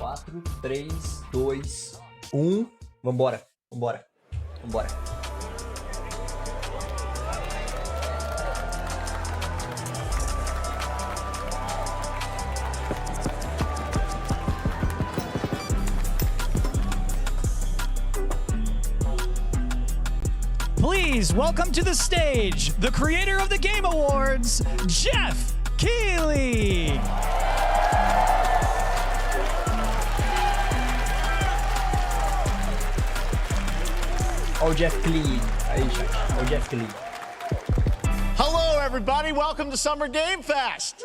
4, 3, 2, 1. Vambora, vambora, vambora. Please welcome to the stage the creator of the Game Awards, Jeff Keighley. Olha o Jeff Keighley. Aí, chat. Olha o Jeff Keighley. Hello, everybody. Welcome to Summer Game Fest.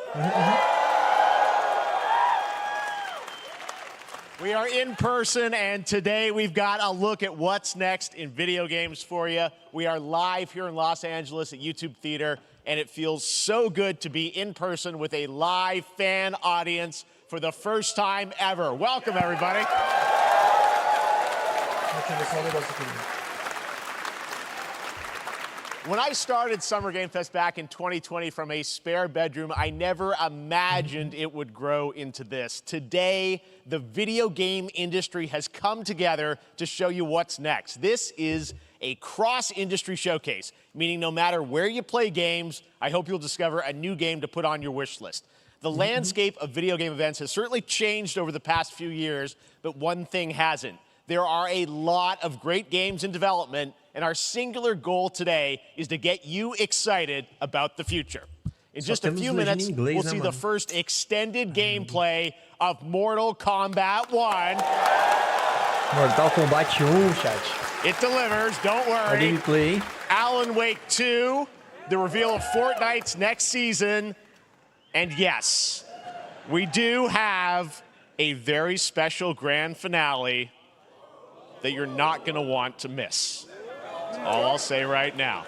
We are in person, and today we've got a look at what's next in video games for you. We are live here in Los Angeles at YouTube Theater, and it feels so good to be in person with a live fan audience for the first time ever. Welcome, everybody. When I started Summer Game Fest back in 2020 from a spare bedroom, I never imagined it would grow into this. Today, the video game industry has come together to show you what's next. This is a cross-industry showcase, meaning no matter where you play games, I hope you'll discover a new game to put on your wish list. The landscape of video game events has certainly changed over the past few years, but one thing hasn't. There are a lot of great games in development, and our singular goal today is to get you excited about the future. In just a few minutes, we'll see the first extended gameplay of Mortal Kombat 1. Mortal Kombat 1, chat. It delivers, don't worry. Gameplay. Alan Wake 2, the reveal of Fortnite's next season, and yes, we do have a very special grand finale that you're not going to want to miss. That's all I'll say right now.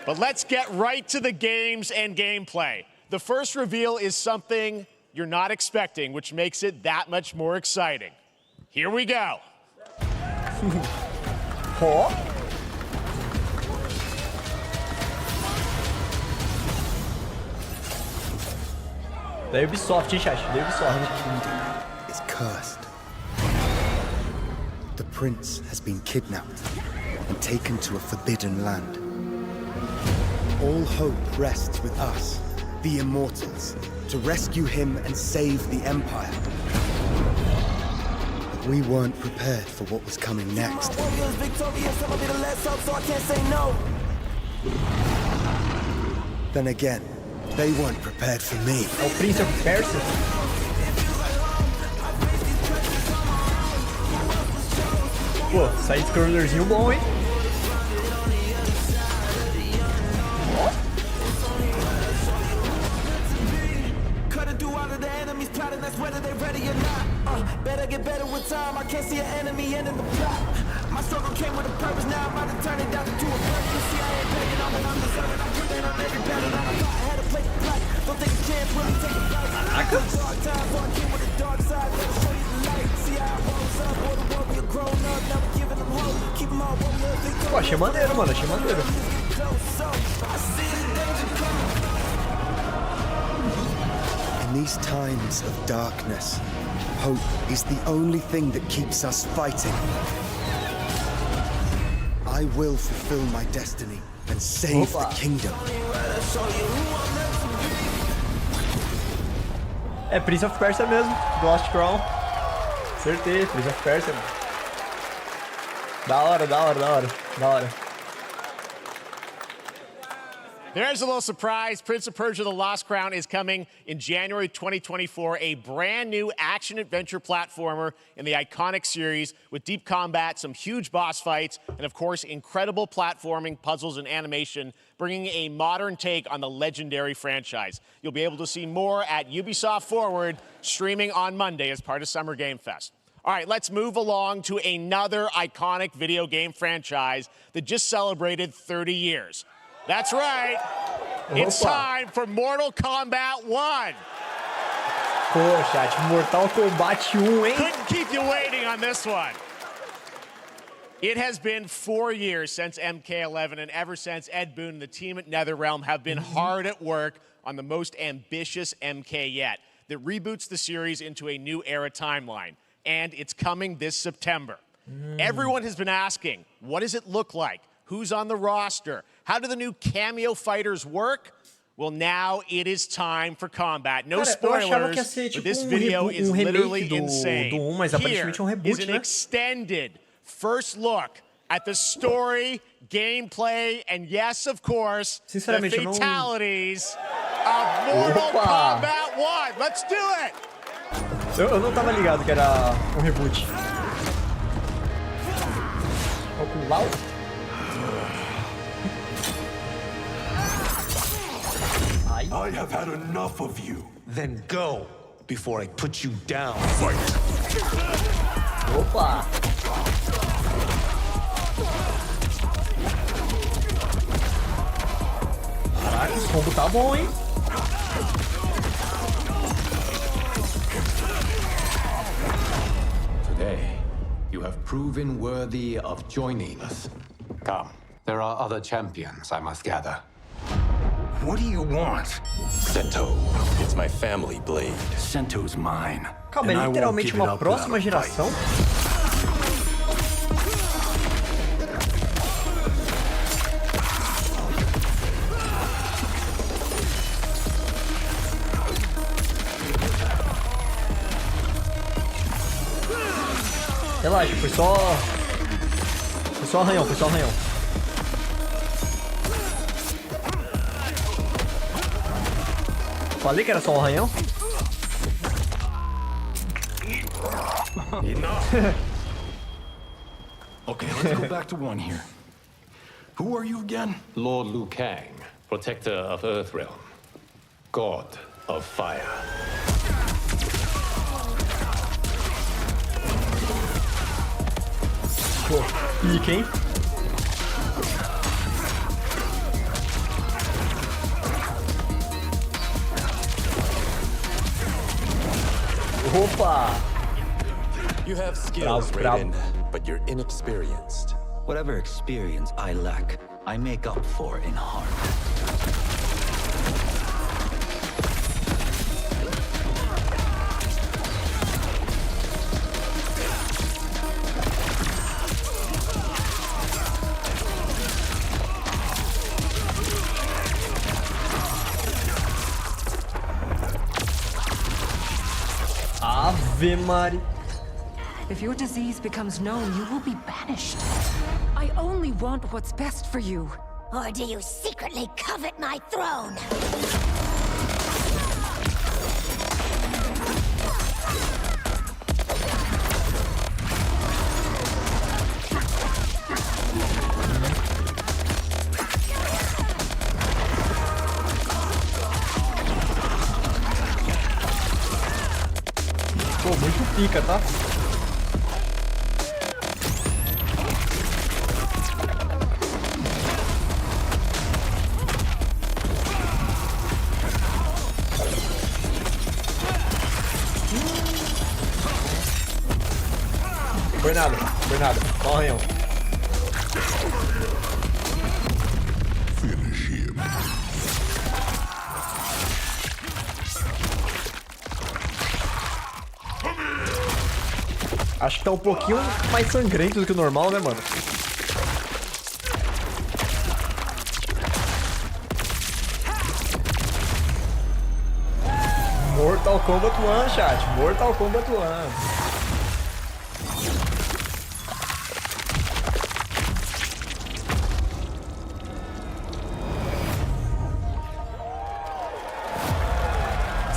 But let's get right to the games and gameplay. The first reveal is something you're not expecting, which makes it that much more exciting. Here we go. Ó. Da Ubisoft, hein, chat? Da Ubisoft. Is cursed. The prince has been kidnapped and taken to a forbidden land. All hope rests with us, the Immortals, to rescue him and save the Empire. But we weren't prepared for what was coming next. Then again, they weren't prepared for me. É o Prince of Persia. Pô, side-scrollerzinho bom, hein? Better get better with time. I can't see an enemy ending the plot. My struggle came with a purpose. Now I'm about to turn it down to a burden. You see, I ain't begging on when I'm deserving. I'm putting on every battle that I thought I had to play the fight. Don't take a chance, really take a bite. Dark times, so I came with a dark side. Let me show you the light. See how I rose up. Boy, the world, we are grown up. Now we're giving them hope. Keep them all warriors. Pô, achei maneiro, mano. Achei maneiro. I see the danger coming. In these times of darkness, hope is the only thing that keeps us fighting. I will fulfill my destiny and save the kingdom. É Prince of Persia mesmo, do Lost Crown. Acertei, Prince of Persia, mano. Da hora, da hora, da hora, da hora. There's a little surprise. Prince of Persia: The Lost Crown is coming in January 2024, a brand new action-adventure platformer in the iconic series with deep combat, some huge boss fights, and of course, incredible platforming, puzzles, and animation, bringing a modern take on the legendary franchise. You'll be able to see more at Ubisoft Forward, streaming on Monday as part of Summer Game Fest. All right, let's move along to another iconic video game franchise that just celebrated 30 years. That's right. It's time for Mortal Kombat 1. Pô, chat, Mortal Kombat 1, hein? Couldn't keep you waiting on this one. It has been 4 years since MK11, and ever since, Ed Boon and the team at NetherRealm have been hard at work on the most ambitious MK yet. that reboots the series into a new era timeline. And it's coming this September. Everyone has been asking, what does it look like? Who's on the roster? How do the new cameo fighters work? Well, now it is time for combat. No spoilers, but this video is literally insane. Here is an extended first look at the story, gameplay, and yes, of course, the fatalities of Mortal Kombat 1. Let's do it! Eu não tava ligado que era um reboot. Ó, com Lau. I have had enough of you. Then go before I put you down. Fight! Opa! Caraca, esse combo tá bom, hein? Today, you have proven worthy of joining us. Come, there are other champions I must gather. What do you want? Sento, it's my family blade. Sento's mine. Calma, é literalmente uma próxima geração? Relaxa, foi só arranhão, foi só arranhão. Falei que era só um arranhão? Okay, let's go back to one here. Who are you again? Lord Liu Kang, protector of Earthrealm, god of fire. Pô, pica, hein? Opa! You have skills, Bravo. Raiden, but you're inexperienced. Whatever experience I lack, I make up for in heart. Ave Maria. If your disease becomes known, you will be banished. I only want what's best for you. Or do you secretly covet my throne? Pô, muito pica, tá? Foi nada. Só um arranhão. Finish him. Acho que tá um pouquinho mais sangrento do que o normal, né, mano? Mortal Kombat 1, chat. Mortal Kombat 1.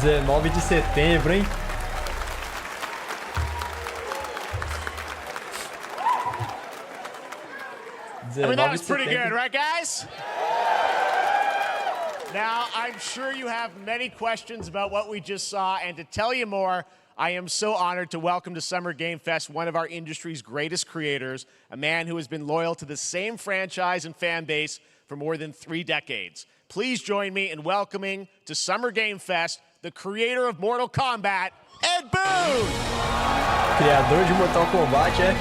(19 de setembro, hein? I mean, that was pretty good, right, guys? Now, I'm sure you have many questions about what we just saw, and to tell you more, I am so honored to welcome to Summer Game Fest one of our industry's greatest creators, a man who has been loyal to the same franchise and fan base for more than 3 decades. Please join me in welcoming to Summer Game Fest the creator of Mortal Kombat, Ed Boon! Criador de Mortal Kombat, é?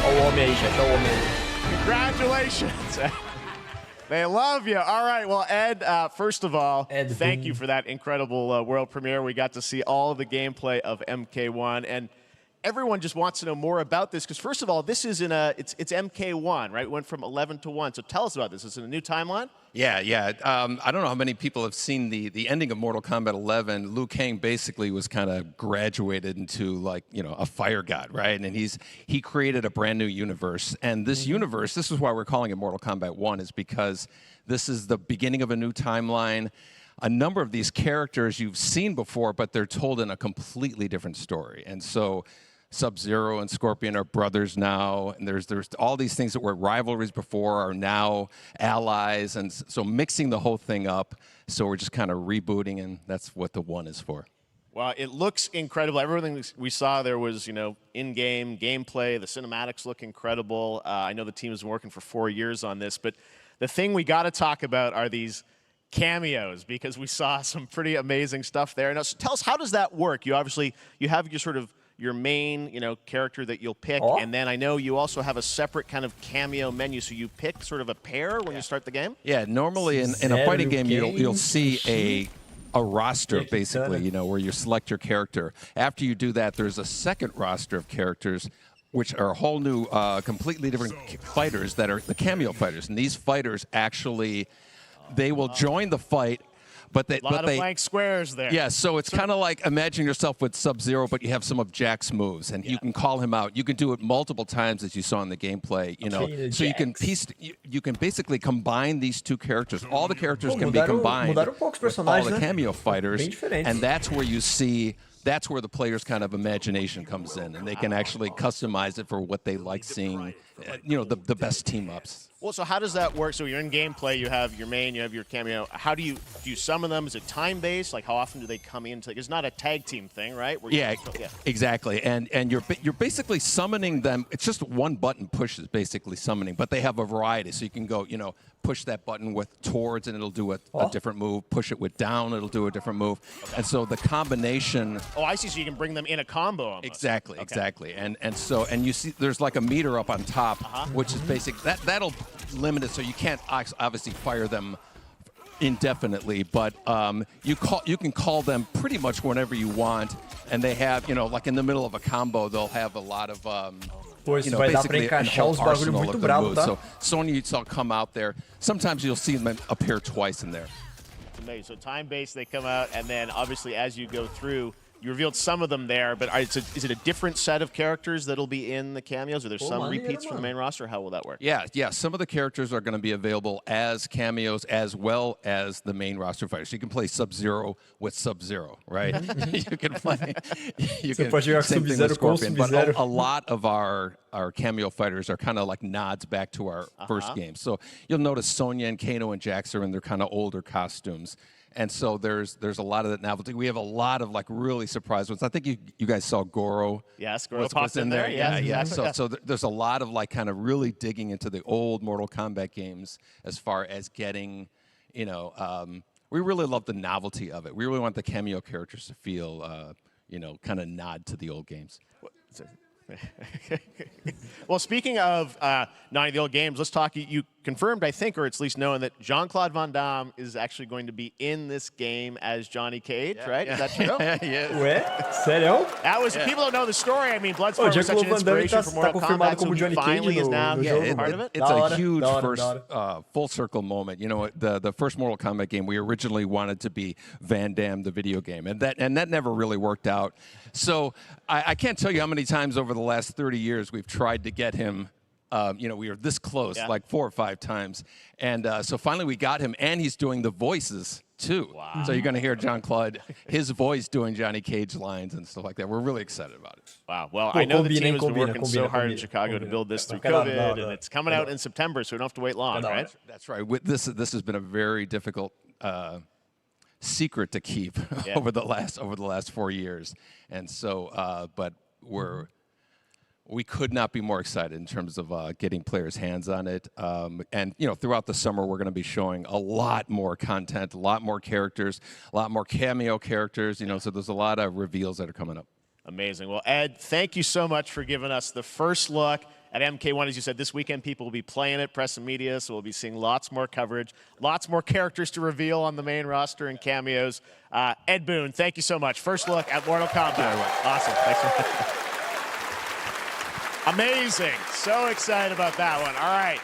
Olha o homem aí, chat, olha o homem aí. Congratulations! They love you. All right. Well, Ed, first of all, Ed, thank you for that incredible world premiere. We got to see all the gameplay of MK1, and everyone just wants to know more about this because, first of all, this is it's MK1, right? It went from 11 to 1. So tell us about this. Is it a new timeline? Yeah. I don't know how many people have seen the ending of Mortal Kombat 11. Liu Kang basically was kind of graduated into like, a fire god, right? And he created a brand new universe. And this universe, this is why we're calling it Mortal Kombat 1, is because this is the beginning of a new timeline. A number of these characters you've seen before, but they're told in a completely different story. And so Sub-Zero and Scorpion are brothers now, and there's all these things that were rivalries before are now allies, and so mixing the whole thing up. So we're just kind of rebooting, and that's what the 1 is for. Well, it looks incredible. Everything we saw there was, in-game gameplay. The cinematics look incredible. I know the team has been working for 4 years on this, but the thing we got to talk about are these cameos, because we saw some pretty amazing stuff there. Now, so tell us, how does that work? You have your main, character that you'll pick, and then I know you also have a separate kind of cameo menu, so you pick sort of a pair when you start the game? Yeah, normally in a fighting game, you'll see a roster, basically, where you select your character. After you do that, there's a second roster of characters, which are a whole new, completely different fighters that are the cameo fighters. And these fighters actually, they will join the fight, but they... A lot of blank squares there. Yeah, so it's kind of like imagine yourself with Sub-Zero, but you have some of Jack's moves, and you can call him out. You can do it multiple times, as you saw in the gameplay. So you can basically combine these two characters. All the characters can be combined with all the cameo fighters, and that's where you see. That's where the player's kind of imagination comes in, and they can actually customize it for what they like seeing, the best team-ups. Well, so how does that work? So you're in gameplay, you have your main, you have your cameo. How do you summon them? Is it time-based? Like, how often do they come in? It's not a tag team thing, right? Exactly. And you're basically summoning them. It's just one button push is basically summoning, but they have a variety. So you can go, push that button with towards, and it'll do a different move. Push it with down, it'll do a different move. And so the combination. Oh, I see. So you can bring them in a combo almost. Exactly. And you see there's like a meter up on top, which is basic. That'll limit it, so you can't obviously fire them indefinitely, but you can call them pretty much whenever you want, and they have, like in the middle of a combo, they'll have a lot of basically an whole arsenal of the moves. So Sonya, you saw come out there. Sometimes you'll see them appear twice in there. Amazing. So time-based, they come out, and then obviously as you go through, you revealed some of them there, but is it a different set of characters that'll be in the cameos? Are there some repeats from the main roster? How will that work? Yeah. Some of the characters are going to be available as cameos as well as the main roster fighters. So you can play Sub-Zero with Sub-Zero, right? You can play. Same thing with Scorpion. But a lot of our cameo fighters are kind of like nods back to our first game. So you'll notice Sonya and Kano and Jax are in their kind of older costumes. And so there's a lot of that novelty. We have a lot of like really surprise ones. I think you guys saw Goro. Yes, Goro popped in there. Yeah. So there's a lot of like kind of really digging into the old Mortal Kombat games as far as getting, we really love the novelty of it. We really want the cameo characters to feel, kind of nod to the old games. Well, speaking of not the old games, let's talk. You confirmed, I think, or it's at least known, that Jean-Claude Van Damme is actually going to be in this game as Johnny Cage, right? Is that true? Yes. Sério? That was people don't know the story. I mean, Bloodsport was such an inspiration for Mortal Kombat, so he finally is now part of it. It's a huge first full circle moment. The first Mortal Kombat game, we originally wanted to be Van Damme, the video game, and that never really worked out. So I can't tell you how many times over the last 30 years we've tried to get him. We were this close, like 4 or 5 times. And so finally we got him, and he's doing the voices, too. Wow. So you're going to hear Jean-Claude, his voice doing Johnny Cage lines and stuff like that. We're really excited about it. Wow. Well, I know the team has been working so hard in Chicago to build this through COVID, and it's coming out in September, so we don't have to wait long, right? That's right. This has been a very difficult secret to keep over the last 4 years. And so, but we could not be more excited in terms of getting players' hands on it. And, throughout the summer, we're going to be showing a lot more content, a lot more characters, a lot more cameo characters, so there's a lot of reveals that are coming up. Amazing. Well, Ed, thank you so much for giving us the first look at MK1. As you said, this weekend people will be playing it, press and media, so we'll be seeing lots more coverage, lots more characters to reveal on the main roster and cameos. Ed Boon, thank you so much. First look at Mortal Kombat. Awesome. Thanks so much. Amazing. So excited about that one. All right.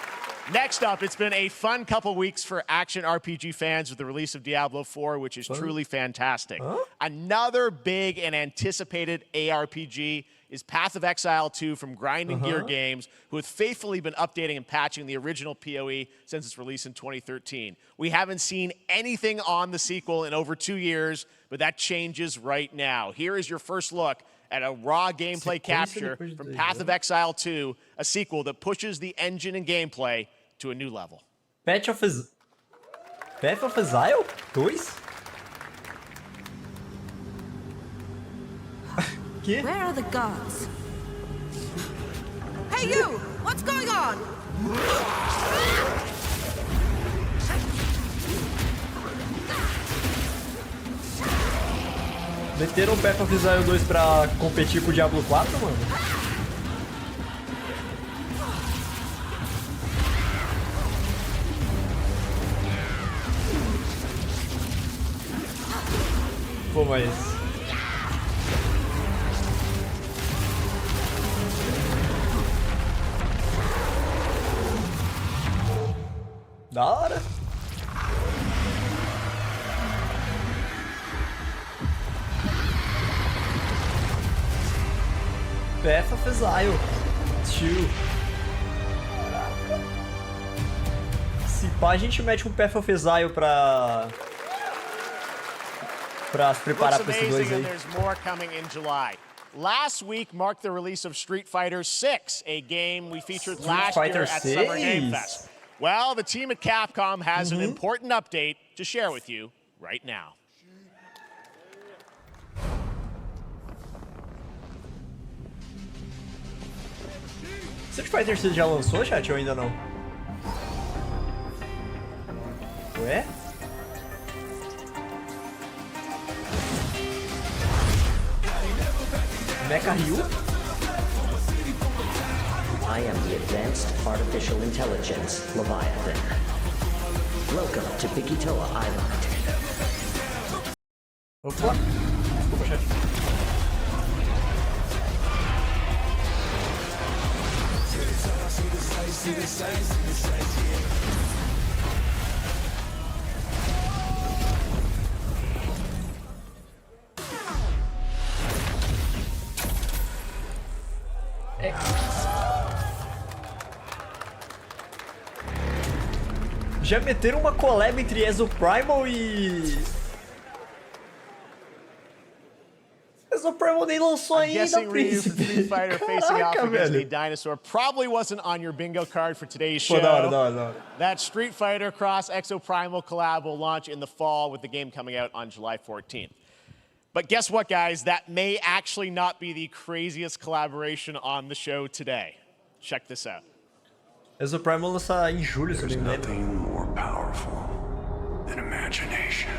Next up, it's been a fun couple weeks for action RPG fans with the release of Diablo 4, which is truly fantastic. Another big and anticipated ARPG is Path of Exile 2 from Grinding Gear Games, who have faithfully been updating and patching the original PoE since its release in 2013. We haven't seen anything on the sequel in over 2 years, but that changes right now. Here is your first look at a raw gameplay capture from Path of Exile 2, a sequel that pushes the engine and gameplay to a new level. Path of Exile 2? Where are the gods? Hey you! What's going on? Meteram o Path of Exile 2 pra competir com o Diablo 4, mano? Pô, mas... Da hora. Path of Exile 2. Caraca. Se pá, a gente mete um Path of Exile pra se preparar pra esses dois aí. There's more coming in July. Last week marked the release of Street Fighter 6, a game we featured last year at Summer Game Fest. Well, the team at Capcom has an important update to share with you right now. Street Fighter 6 já lançou, chat, ou ainda não? Ué? Mecha Ryu? I am the Advanced Artificial Intelligence, Leviathan. Welcome to Bikitoa Island. Opa! Desculpa, chat. Já meteram uma collab entre Exoprimal e... Exoprimal nem lançou ainda, Guessing Ryu from príncipe. Street Fighter facing off Caraca, against a velho. dinosaur probably wasn't on your bingo card for today's show. Pô, da hora. That Street Fighter Cross Exoprimal collab will launch in the fall with the game coming out on July 14th. But guess what, guys? That may actually not be the craziest collaboration on the show today. Check this out. Exoprimal lança em julho, se eu não me engano. Nothing more powerful than imagination.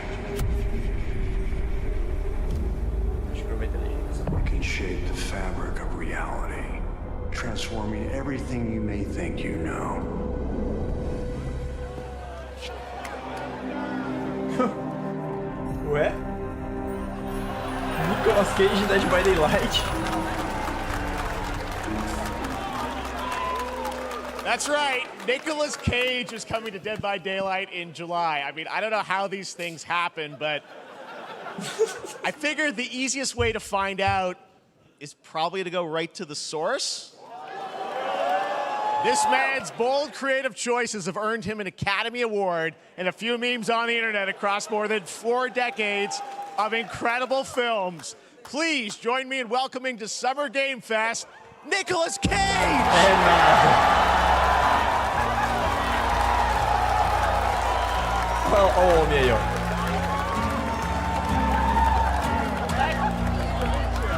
It can shape the fabric of reality, transforming everything you may think you know. Ué? Nicolas Cage, Dead by Daylight. That's right. Nicolas Cage is coming to Dead by Daylight in July. I mean, I don't know how these things happen, but I figured the easiest way to find out is probably to go right to the source. This man's bold creative choices have earned him an Academy Award and a few memes on the internet across more than 4 decades of incredible films. Please join me in welcoming to Summer Game Fest, Nicolas Cage! Oh, homem aí, ó.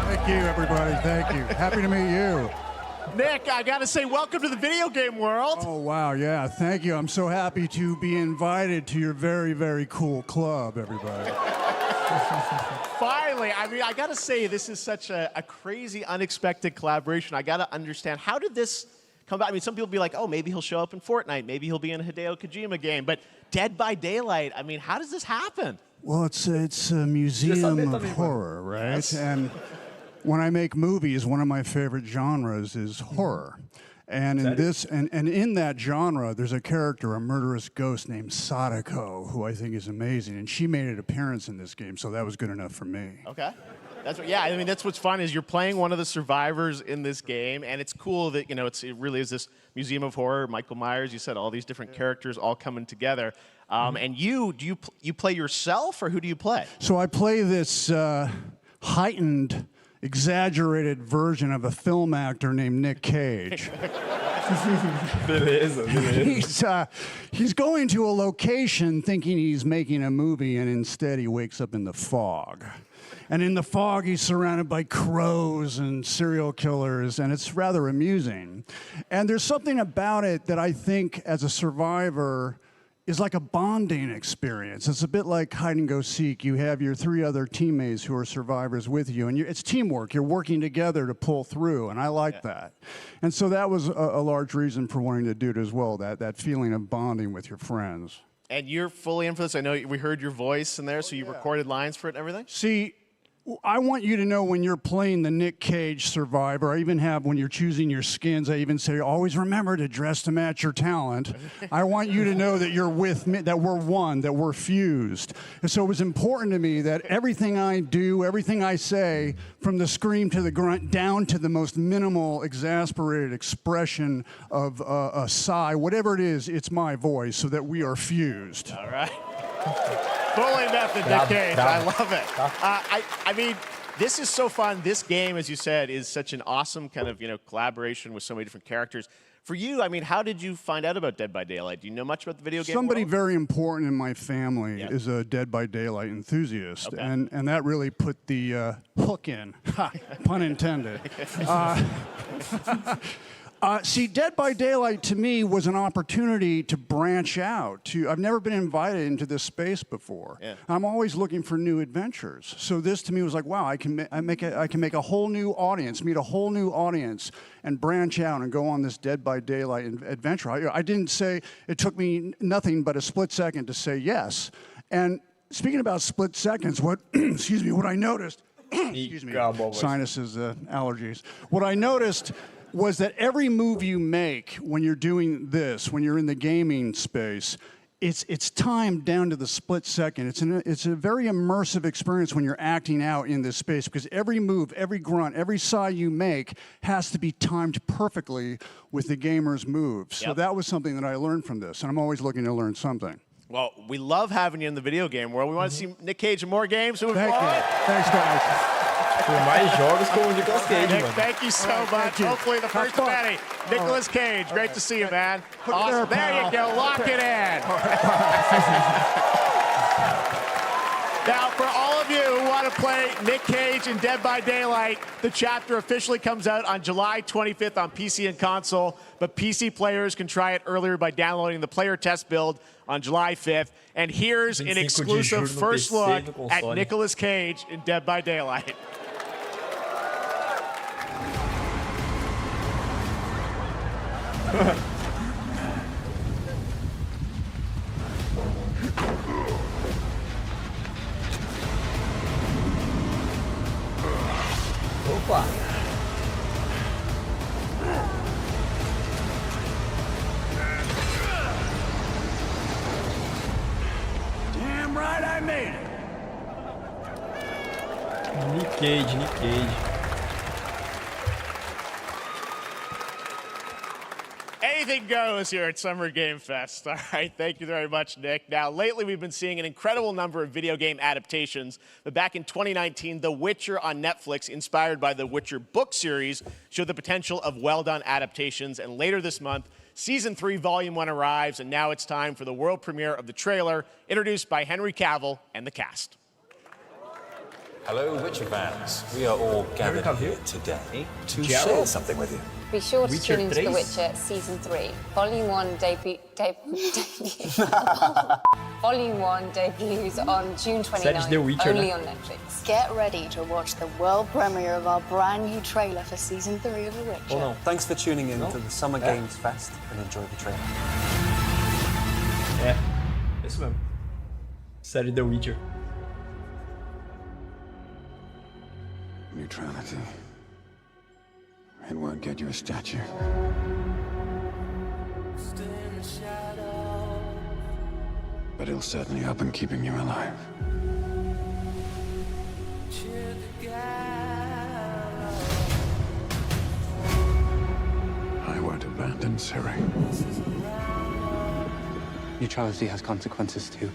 Thank you, everybody. Thank you. Happy to meet you. Nick, I gotta say, welcome to the video game world. Oh, wow. Yeah, thank you. I'm so happy to be invited to your very, very cool club, everybody. Finally, I mean, I gotta say, this is such a crazy, unexpected collaboration. I gotta understand, how did this come back. I mean, some people be like, oh, maybe he'll show up in Fortnite. Maybe he'll be in a Hideo Kojima game. But Dead by Daylight, I mean, how does this happen? Well, it's a museum of horror, right? Yes. And when I make movies, one of my favorite genres is horror. And in this, and in that genre, there's a character, a murderous ghost named Sadako, who I think is amazing. And she made an appearance in this game, so that was good enough for me. Okay. That's what, yeah, I mean, that's what's fun is you're playing one of the survivors in this game, and it's cool that, you know, it really is this museum of horror. Michael Myers, you said all these different characters all coming together. And you play yourself, or who do you play? So I play this heightened, exaggerated version of a film actor named Nick Cage. He's going to a location thinking he's making a movie, and instead he wakes up in the fog. And in the fog, he's surrounded by crows and serial killers, and it's rather amusing. And there's something about it that I think, as a survivor, is like a bonding experience. It's a bit like hide and go seek. You have your 3 other teammates who are survivors with you, and it's teamwork. You're working together to pull through, and I like that. And so that was a large reason for wanting to do it as well, that feeling of bonding with your friends. And you're fully in for this. I know we heard your voice in there, so you recorded lines for it and everything? See, I want you to know when you're playing the Nick Cage survivor, I even have, when you're choosing your skins, I even say, always remember to dress to match your talent. I want you to know that you're with me, that we're one, that we're fused. And so it was important to me that everything I do, everything I say, from the scream to the grunt, down to the most minimal, exasperated expression of a sigh, whatever it is, it's my voice, so that we are fused. All right. Fully method, Nick Cage. I love it. I mean, this is so fun. This game, as you said, is such an awesome kind of, you know, collaboration with so many different characters. For you, I mean, how did you find out about Dead by Daylight? Do you know much about the video game Somebody world? very important in my family is a Dead by Daylight enthusiast, Okay. and that really put the hook in, pun intended. See, Dead by Daylight to me was an opportunity to branch out. I've never been invited into this space before. Yeah. I'm always looking for new adventures. So this to me was like, wow, I can make a whole new audience, meet a whole new audience, and branch out and go on this Dead by Daylight adventure. I didn't say, it took me nothing but a split second to say yes. And speaking about split seconds, excuse me, what I noticed, excuse me, sinuses, allergies. What I noticed was that every move you make when you're doing this, when you're in the gaming space, it's timed down to the split second. It's a very immersive experience when you're acting out in this space, because every move, every grunt, every sigh you make has to be timed perfectly with the gamer's moves. So that was something that I learned from this, and I'm always looking to learn something. Well, we love having you in the video game world. We want to see Nick Cage in more games. Thank you. Thanks, guys. Por mais jogos com o Nicolas Cage, Nick, mano. thank you so much. Hopefully the first of many. Nicolas Cage, great to see you, man. Awesome. There you go. Lock it in. Now, for all of you who want to play Nick Cage in Dead by Daylight, the chapter officially comes out on July 25th on PC and console, but PC players can try it earlier by downloading the player test build on July 5th. And here's an exclusive first look at Nicolas Cage in Dead by Daylight. Opa! Damn right I made it. Nick Cage, Nick Cage. Anything goes here at Summer Game Fest. All right, thank you very much, Nick. Now, lately we've been seeing an incredible number of video game adaptations, but back in 2019, The Witcher on Netflix, inspired by the Witcher book series, showed the potential of well-done adaptations, and later this month, Season 3, Volume 1 arrives, and now it's time for the world premiere of the trailer, introduced by Henry Cavill and the cast. Hello, Witcher fans. We are all gathered here today to share something with you. Be sure to Witcher tune into The 3? Witcher Season 3. Volume 1 Volume 1 debuts on June 29th, only on Netflix. Get ready to watch the world premiere of our brand new trailer for Season 3 of The Witcher. Thanks for tuning in to the Summer Games Fest and enjoy the trailer. É, isso mesmo. Série The Witcher. Neutrality. It won't get you a statue. But it'll certainly help in keeping you alive. I won't abandon Ciri. Neutrality has consequences too.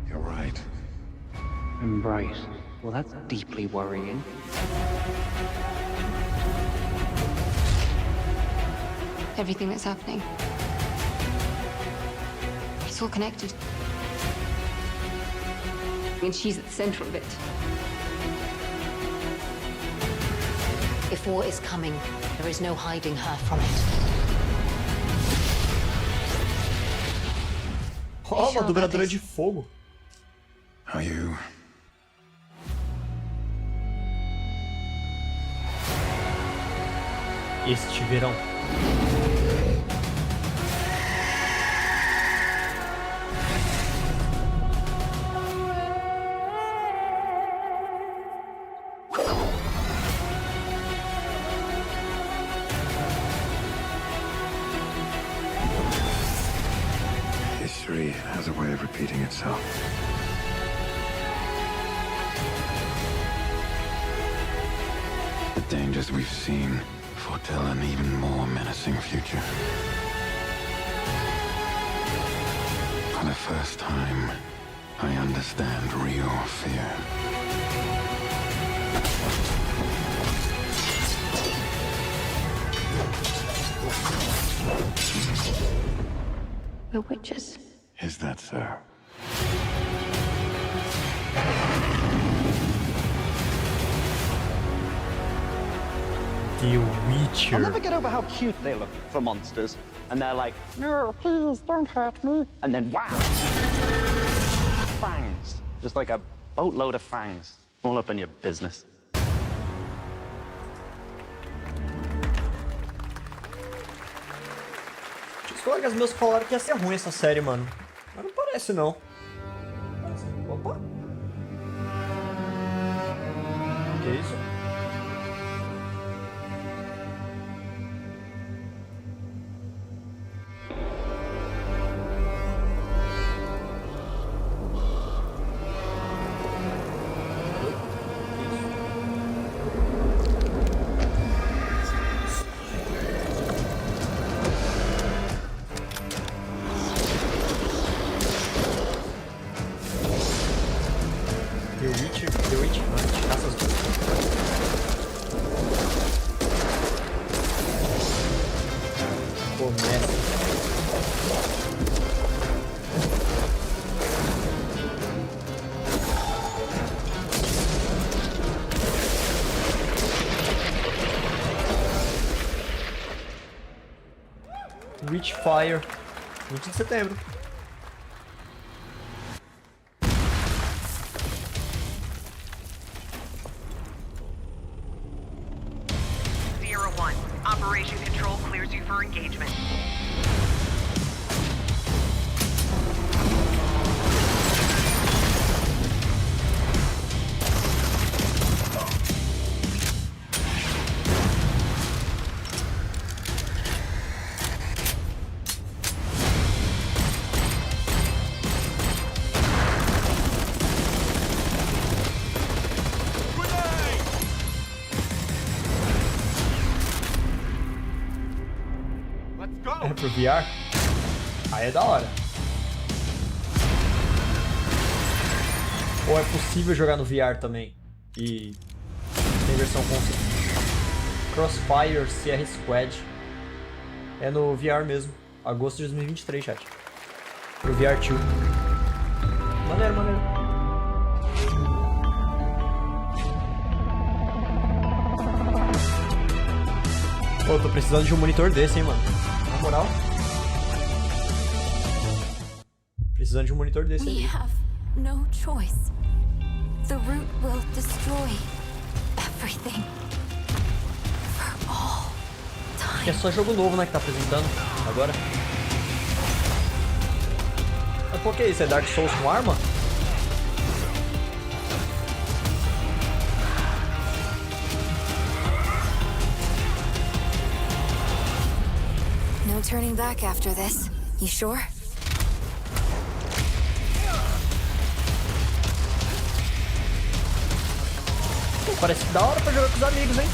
You're right. Embrace. Well, that's deeply worrying. Everything that's happening. It's all connected. And she's at the center of it. If war is coming, there is no hiding her from it. Oh, uma dobradora de fogo. Are you? Este verão. History has a way of repeating itself. The dangers we've seen foretell an even more menacing future. For the first time, I understand real fear. We're witches. Is that so? The Witcher. I'll never get over how cute they look for monsters. And they're like, no, please don't hurt me. And then wow! Fangs. Just like a boatload of fangs. All up in your business. Os colegas meus falaram que ia ser ruim essa série, mano. Mas não parece, não. Opa. Que isso? The Witcher, não, a gente caça as duas. Começa. Witchfire, 20 de setembro. Operation Control clears you for engagement. É pro VR? Aí é da hora. Ou é possível jogar no VR também? E tem versão com Crossfire CR Squad. É no VR mesmo. Agosto de 2023, chat. Pro VR2. Maneiro, maneiro. Pô, tô precisando de um monitor desse, hein, mano. Na moral. Precisando de um monitor desse aí. We have no choice. The root will destroy everything. For all time. É só jogo novo, né, que tá apresentando agora. Mas por que isso? É Dark Souls com arma? No turning back after this. You sure? Pô, parece da hora pra jogar com os amigos, hein?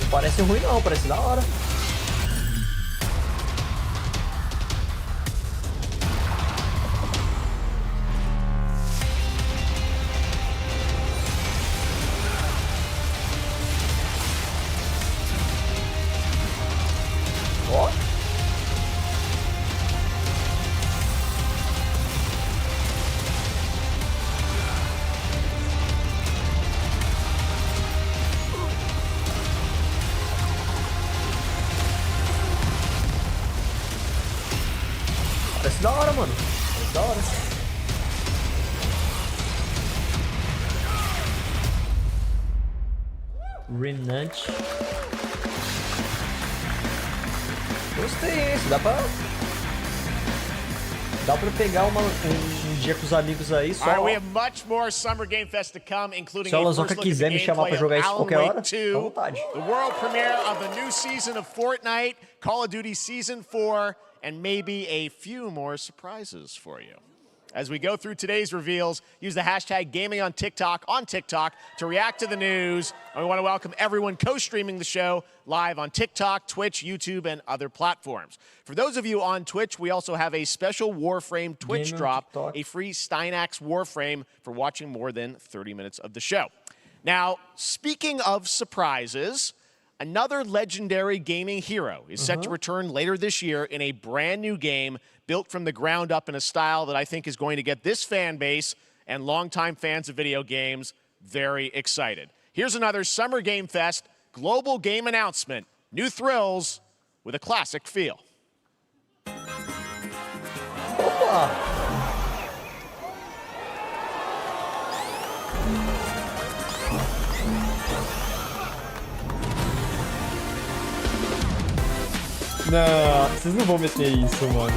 Não parece ruim não, parece da hora. Ó. Parece da hora, mano. Parece da hora. Renante. Gostei, isso dá pra pegar um dia com os amigos aí só. All right, we have much more Summer Game Fest to come, including Se a a Lanzoca first look at quiser the me chamar pra gameplay jogar of isso Alan qualquer hora, Wake fica à 2, vontade. the world premiere of the new season of Fortnite, Call of Duty Season 4, and maybe a few more surprises for you. As we go through today's reveals, use the hashtag gaming on TikTok to react to the news. And we want to welcome everyone co-streaming the show live on TikTok, Twitch, YouTube, and other platforms. For those of you on Twitch, we also have a special Warframe Twitch Gaming on drop, TikTok. a free Steinax Warframe for watching more than 30 minutes of the show. Now, speaking of surprises, another legendary gaming hero is set to return later this year in a brand new game built from the ground up in a style that I think is going to get this fan base and longtime fans of video games very excited. Here's another Summer Game Fest global game announcement. New thrills with a classic feel. Opa! Não, vocês não vão meter isso, mano.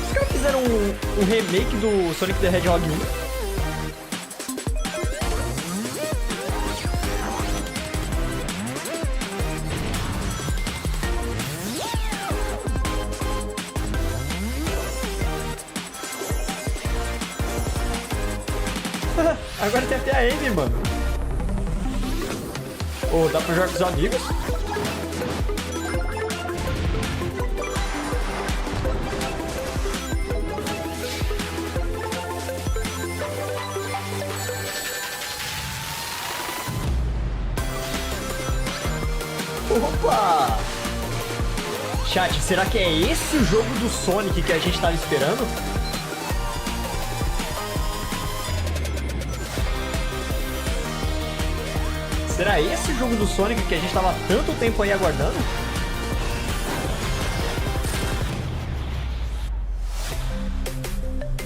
Os caras fizeram um remake do Sonic the Hedgehog 1. Agora tem até a Amy, mano. Ô, dá pra jogar com os amigos? Opa! Chat, será que é esse o jogo do Sonic que a gente tava esperando? Será esse o jogo do Sonic que a gente tava há tanto tempo aí aguardando?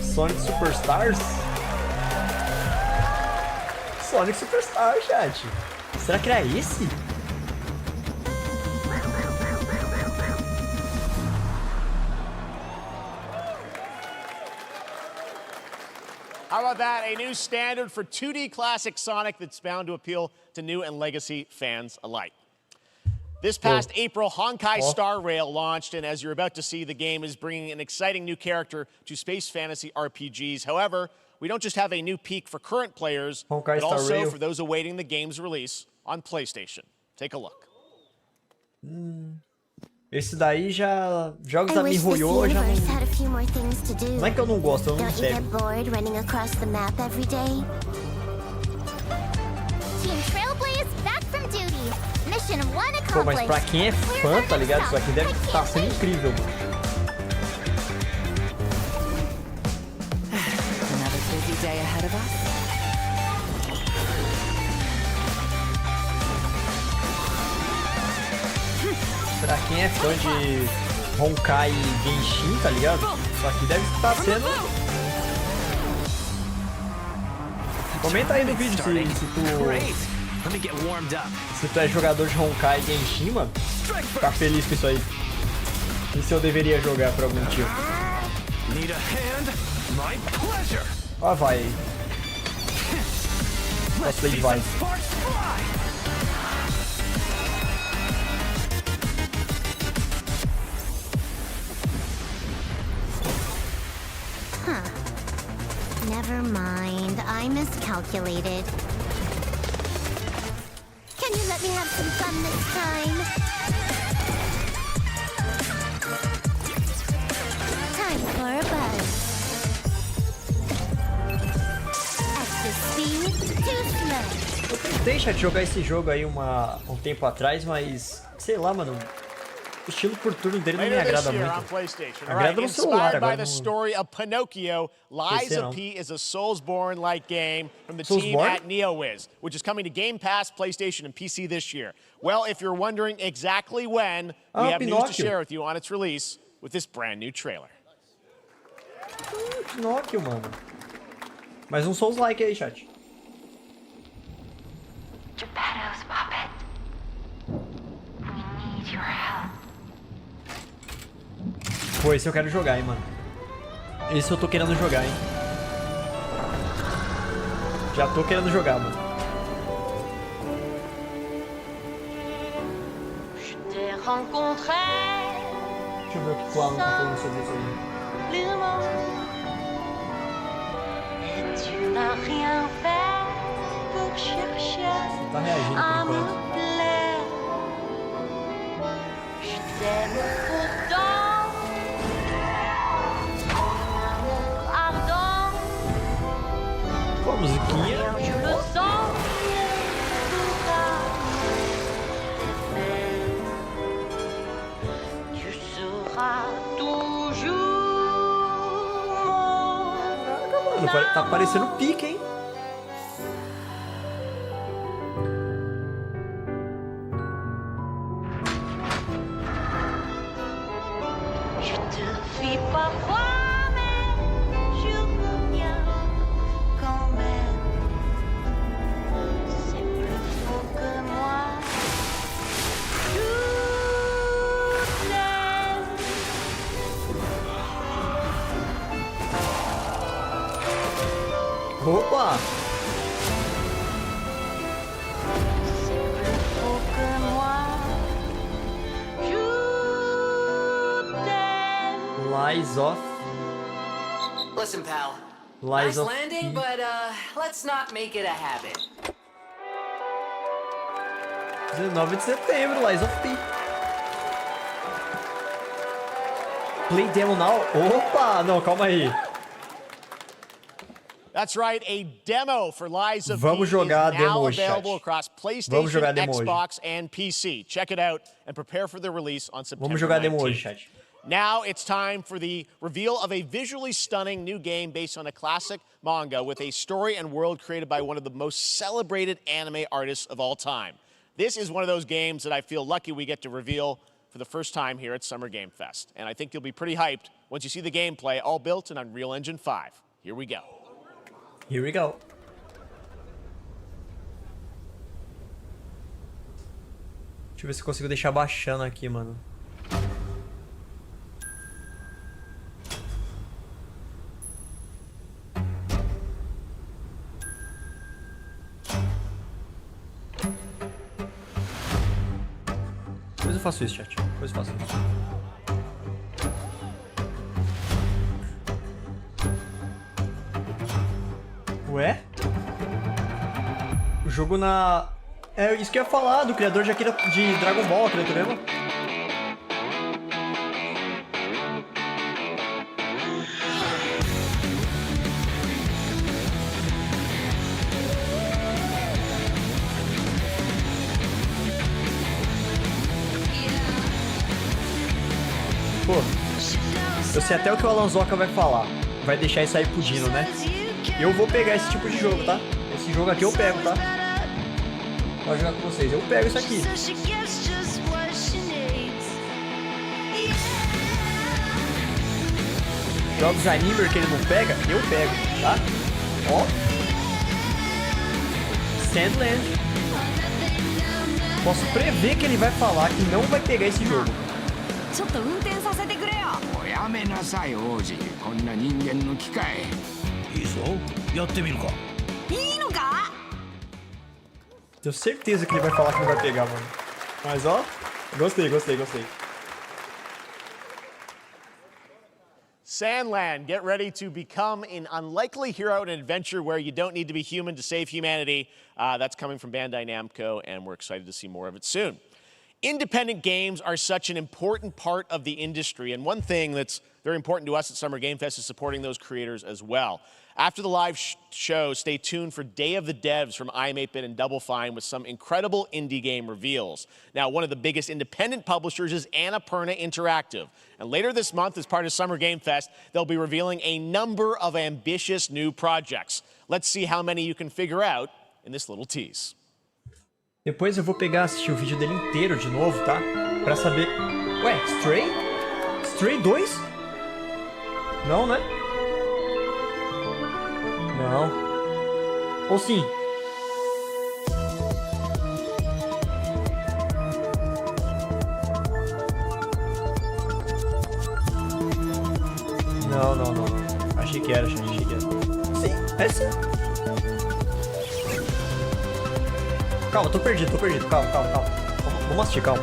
Sonic Superstars? Sonic Superstars, chat. Será que era esse? How about that? A new standard for 2D classic Sonic that's bound to appeal to new and legacy fans alike. This past April, Honkai Star Rail launched, and as you're about to see, the game is bringing an exciting new character to space fantasy RPGs. However, we don't just have a new peak for current players, but also for those awaiting the game's release on PlayStation. Take a look. Esse daí já... Jogos da MiHoYo já não... Não é que eu não gosto, eu não sei. Pô, mas pra quem é fã, tá ligado? Isso aqui deve estar sendo incrível, mano. Another busy day ahead of us. Pra quem é fã de Honkai e Genshin, tá ligado? Isso aqui deve estar sendo... Comenta aí no vídeo se tu é jogador de Honkai e Genshin, mano. Tá feliz com isso aí. E se eu deveria jogar por algum motivo? Ó, vai aí. Cosplay vai. Never mind, I miscalculated. Can you let me have some fun this time? Time for a buzz. Extra speed, too slow. Eu tentei já jogar esse jogo aí um tempo atrás, mas sei lá, mano. O estilo por turno dele não me agrada muito. Agrada no celular agora. By the story of Pinocchio, Lies of P is a Soulsborne-like game from the team at NeoWiz, which is coming to Game Pass, PlayStation, and PC this year. Well, if you're wondering exactly when, we have news to share with you on its release with this brand new trailer. Pinocchio, mano. Mais Souls-like aí, chat. Geppetto's puppet. We need your help. Pô, esse eu quero jogar, hein, mano. Esse eu tô querendo jogar, hein. Já tô querendo jogar, mano. Je t'ai rencontré. Deixa eu ver o que o Alan tá falando sobre isso aí. Et tu n'as rien fait pour chercher tá reagindo à por me enquanto. plaire. Je t'aime pourtant. Pô, musiquinha. Caraca, mano, tá parecendo pique, hein? Opa! Lies of... Listen, pal. Lies nice of landing, but let's not make it a habit. 19 de setembro, Lies of P. Play demo now? Opa! Não, calma aí. That's right, a demo for Lies of Vamos P jogar is a demo now hoje, available chat. across Vamos jogar a PlayStation, demo hoje. Xbox, and PC. Check it out and prepare for the release on September Vamos jogar a demo 19th. hoje, chat. Now it's time for the reveal of a visually stunning new game based on a classic manga with a story and world created by one of the most celebrated anime artists of all time. This is one of those games that I feel lucky we get to reveal for the first time here at Summer Game Fest. And I think you'll be pretty hyped once you see the gameplay, all built in Unreal Engine 5. Here we go. Here we go. Deixa eu ver se eu consigo deixar baixando aqui, mano. Depois eu faço isso, chat. Depois eu faço isso. Ué? O jogo na... É isso que eu ia falar, do criador de Dragon Ball, aquele mesmo? Pô, eu sei até o que o Alan Zoca vai falar. Vai deixar isso aí pro Dino, né? Eu vou pegar esse tipo de jogo, tá? Esse jogo aqui eu pego, tá? Vou jogar com vocês. Eu pego isso aqui. Jogos anime que ele não pega, eu pego, tá? Ó. Sandland. Posso prever que ele vai falar que não vai pegar esse jogo. Tenho certeza que ele vai falar que não vai pegar, mano. Mas ó, gostei. Sandland, get ready to become an unlikely hero in an adventure where you don't need to be human to save humanity. That's coming from Bandai Namco, and we're excited to see more of it soon. Independent games are such an important part of the industry, and one thing that's very important to us at Summer Game Fest is supporting those creators as well. After the live show, stay tuned for Day of the Devs from I Am 8-Bit and Double Fine with some incredible indie game reveals. Now, one of the biggest independent publishers is Annapurna Interactive. And later this month, as part of Summer Game Fest, they'll be revealing a number of ambitious new projects. Let's see how many you can figure out in this little tease. Depois eu vou pegar e assistir o vídeo dele inteiro de novo, tá? Pra saber... Ué, Stray? Stray 2? Não, né? Não. Ou sim? Não. Achei que era. Sim, é sim. Calma, tô perdido. Calma. Vamos assistir, calma.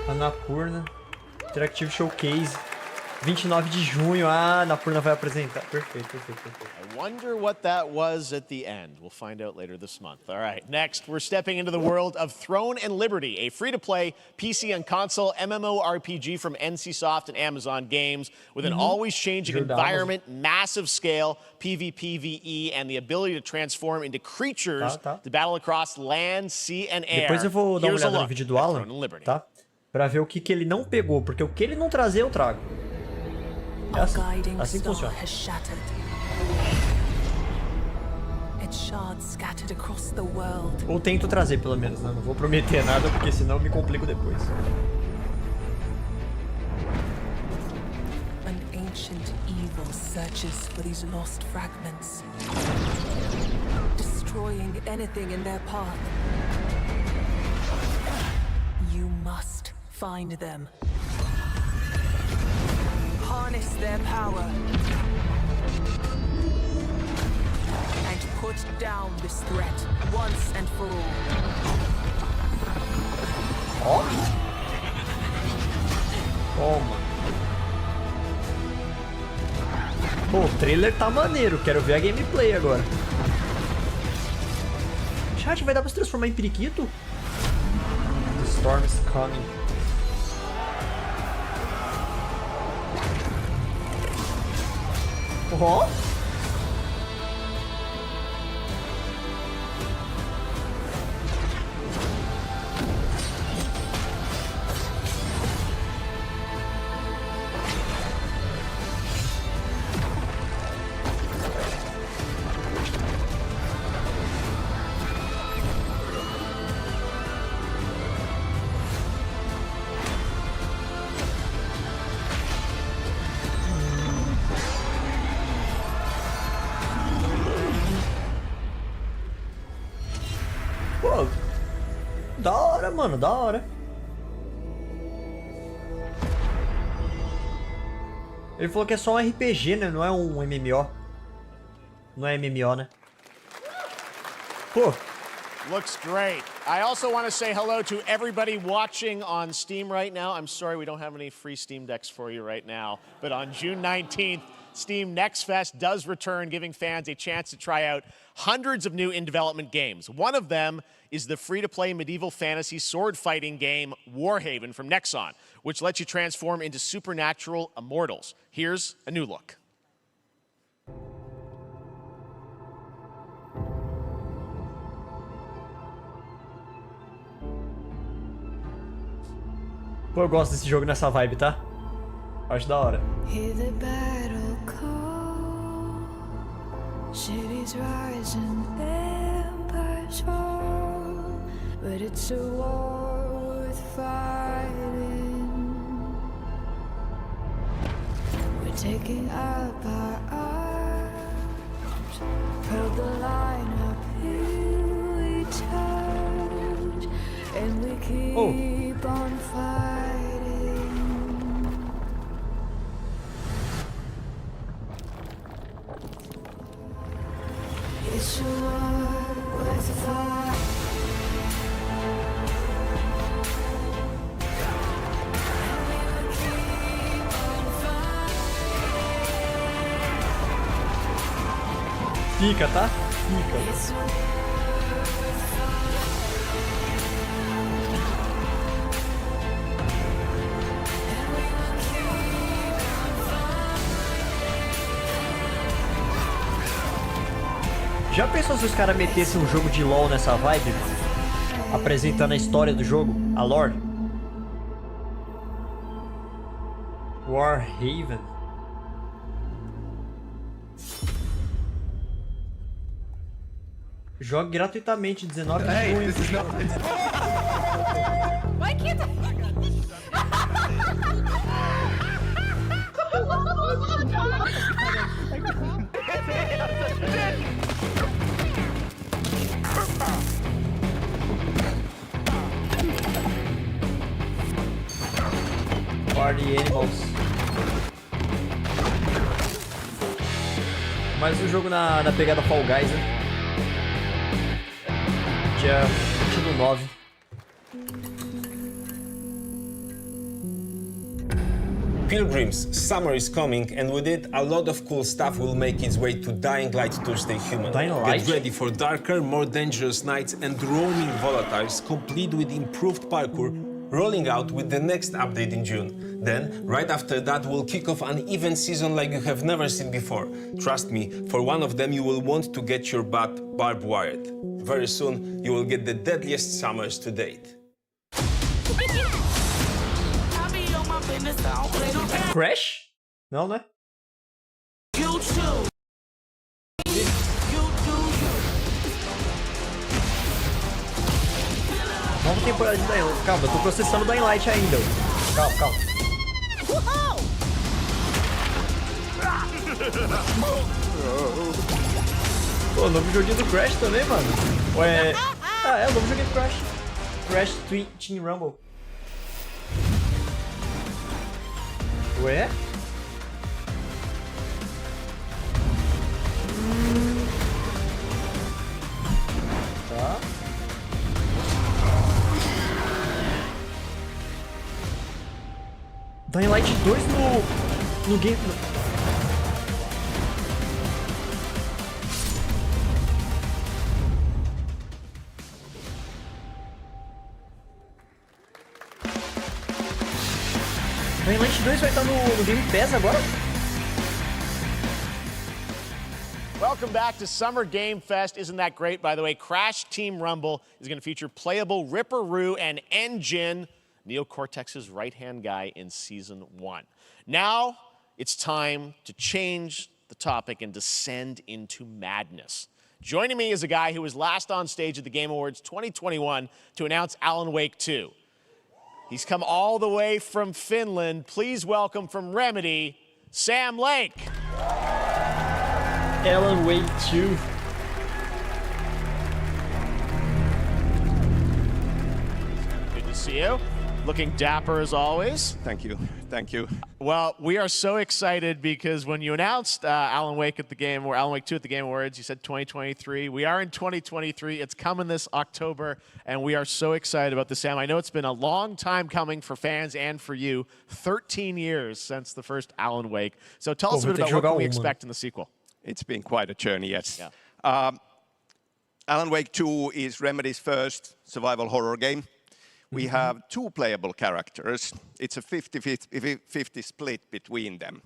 Annapurna Interactive Showcase 29 de junho. Ah, Annapurna vai apresentar. Perfeito. I wonder what that was at the end. We'll find out later this month. All right, next, we're stepping into the world of Throne and Liberty, a free-to-play PC and console MMORPG from NCSoft and Amazon Games with an always-changing environment, massive scale, PvPvE, and the ability to transform into creatures to battle across land, sea, and air. Depois eu vou dar uma olhada no vídeo do Alan, tá? Pra ver o que ele não pegou, porque o que ele não trazer eu trago. É assim que funciona. Ou tento trazer pelo menos, né? Não vou prometer nada porque senão eu me complico depois. An ancient evil searches for these lost fragments, destroying anything in their path. You must find them. Harness their power and put down this threat once and for all. Toma. Pô, o trailer tá maneiro, quero ver a gameplay agora. Chat, vai dar pra se transformar em periquito? The storm is coming. Oh? Pô, da hora, mano, da hora. Ele falou que é só um RPG, né? Não é um MMO. Não é MMO, né? Pô. Looks great. I also want to say hello to everybody watching on Steam right now. I'm sorry we don't have any free Steam Decks for you right now, but on June 19th, Steam Next Fest does return, giving fans a chance to try out hundreds of new in-development games. One of them is the free-to-play medieval fantasy sword-fighting game Warhaven from Nexon, which lets you transform into supernatural immortals. Here's a new look. Pô, eu gosto desse jogo nessa vibe, tá? Acho da hora. Hear the battle call. Cities rise and empires fall. But it's a war worth fighting. We're taking up our arms. Hold the line up, here we touch. And we keep on fighting. It's a war worth fighting. Fica, tá? Fica. Já pensou se os caras metessem um jogo de LoL nessa vibe, mano? Apresentando a história do jogo, a lore? Warhaven. Jogue gratuitamente, 19 de junho. Why can't Party Animals. Mais um jogo na pegada Fall Guys, né? Dia 29. Pilgrims, summer is coming, and with it, a lot of cool stuff will make its way to Dying Light Tuesday Human. Dying Light? Get ready for darker, more dangerous nights and roaming volatiles, complete with improved parkour, rolling out with the next update in June. Then, right after that, we'll kick off an event season like you have never seen before. Trust me, for one of them you will want to get your butt barbed wired. Very soon, you will get the deadliest summers to date. Crash? Não, né? Nova temporada de Dying Light. Calma, eu tô processando Dying Light ainda. Calma, calma. Pô, novo joguinho do Crash também, mano. Ué. Ah, é o novo joguinho do Crash. Crash Team Rumble. Ué? Tá. Dying Light 2 no game. Dying Light 2 vai estar no Game Pass agora? Welcome back to Summer Game Fest. Isn't that great? By the way, Crash Team Rumble is going to feature playable Ripper-Roo and N-Jin, Neo Cortex's right-hand guy in Season 1. Now, it's time to change the topic and descend into madness. Joining me is a guy who was last on stage at the Game Awards 2021 to announce Alan Wake 2. He's come all the way from Finland. Please welcome from Remedy, Sam Lake. Alan Wake 2. Good to see you. Looking dapper as always. Thank you. Thank you. Well, we are so excited because when you announced Alan Wake 2 at the Game Awards, you said 2023. We are in 2023. It's coming this October, and we are so excited about this, Sam. I know it's been a long time coming for fans and for you. 13 years since the first Alan Wake. So tell us a bit about what can we expect in the sequel. It's been quite a journey, yes. Yeah. Alan Wake 2 is Remedy's first survival horror game. We have two playable characters. It's a 50-50 split between them.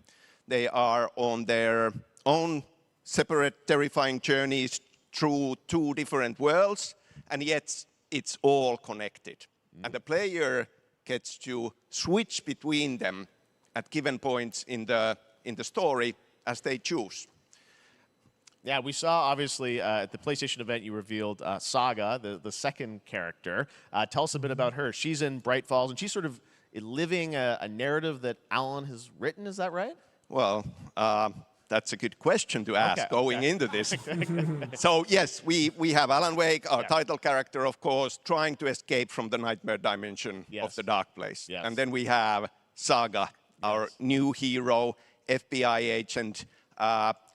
They are on their own separate terrifying journeys through two different worlds, and yet it's all connected. And the player gets to switch between them at given points in the story as they choose. Yeah, we saw, obviously, at the PlayStation event, you revealed Saga, the second character. Tell us a bit about her. She's in Bright Falls, and she's sort of living a narrative that Alan has written, is that right? Well, that's a good question to ask going into this. So yes, we have Alan Wake, our title character, of course, trying to escape from the nightmare dimension of the dark place. And then we have Saga, our new hero, FBI agent,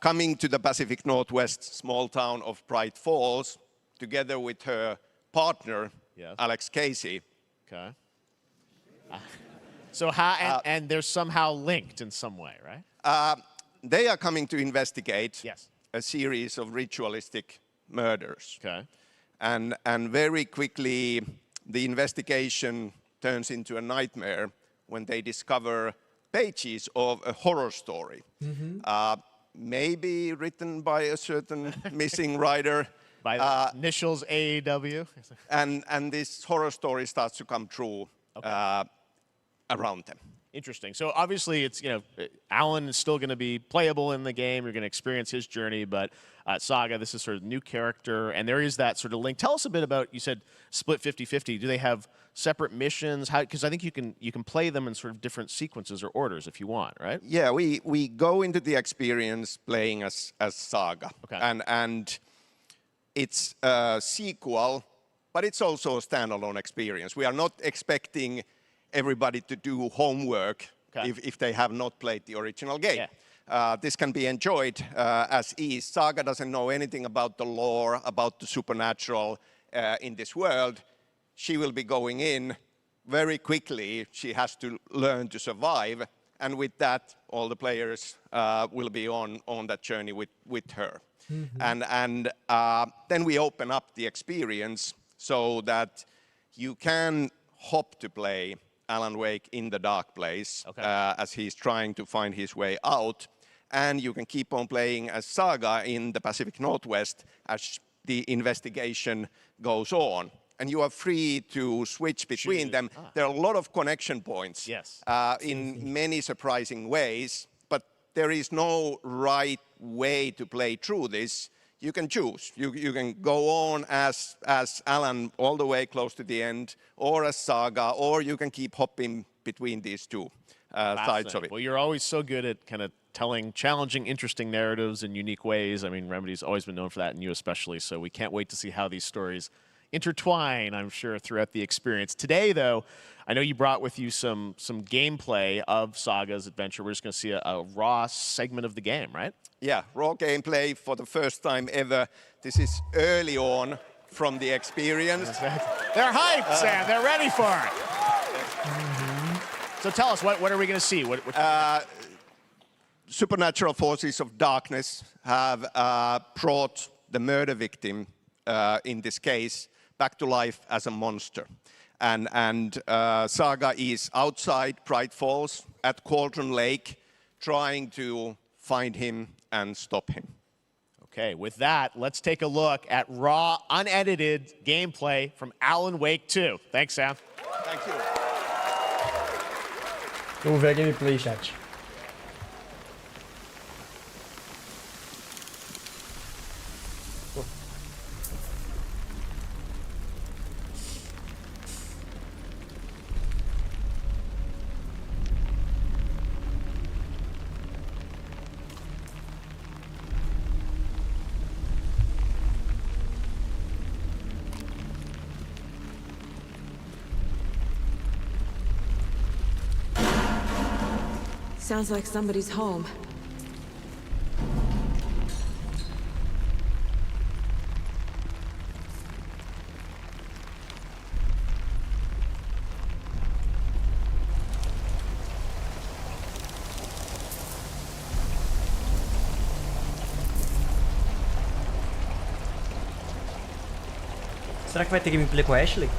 coming to the Pacific Northwest small town of Bright Falls, together with her partner, Alex Casey. Okay. So how, and they're somehow linked in some way, right? They are coming to investigate a series of ritualistic murders. Okay. And very quickly, the investigation turns into a nightmare when they discover pages of a horror story. Maybe written by a certain missing writer. By the initials AEW. And this horror story starts to come true around them. Interesting. So obviously, it's, you know, Alan is still going to be playable in the game. You're going to experience his journey, but Saga, this is sort of new character, and there is that sort of link. Tell us a bit about, you said split 50-50. Do they have separate missions? Because I think you can play them in sort of different sequences or orders if you want, right? Yeah, we go into the experience playing as Saga, and it's a sequel, but it's also a standalone experience. We are not expecting everybody to do homework if they have not played the original game. This can be enjoyed as is. Saga doesn't know anything about the lore, about the supernatural in this world. She will be going in very quickly. She has to learn to survive. And with that, all the players will be on that journey with her. And then we open up the experience so that you can hop to play Alan Wake in the dark place as he's trying to find his way out. And you can keep on playing as Saga in the Pacific Northwest as the investigation goes on. And you are free to switch between them. There are a lot of connection points in many surprising ways, but there is no right way to play through this. You can choose. You can go on as Alan all the way close to the end, or as Saga, or you can keep hopping between these two sides of it. Well, you're always so good at kind of telling challenging, interesting narratives in unique ways. I mean, Remedy's always been known for that, and you especially, so we can't wait to see how these stories intertwine, I'm sure, throughout the experience. Today, though, I know you brought with you some gameplay of Saga's adventure. We're just going to see a raw segment of the game, right? Yeah, raw gameplay for the first time ever. This is early on from the experience. They're hyped, Sam. They're ready for it. So tell us, what are we going to see? Supernatural forces of darkness have brought the murder victim, in this case, back to life as a monster. And Saga is outside Bright Falls at Cauldron Lake, trying to find him and stop him. Okay, with that, let's take a look at raw, unedited gameplay from Alan Wake 2. Thanks, Sam. Thank you. Vamos ver a gameplay, chat. Sounds like somebody's home. Será que vai ter gameplay com a Ashley?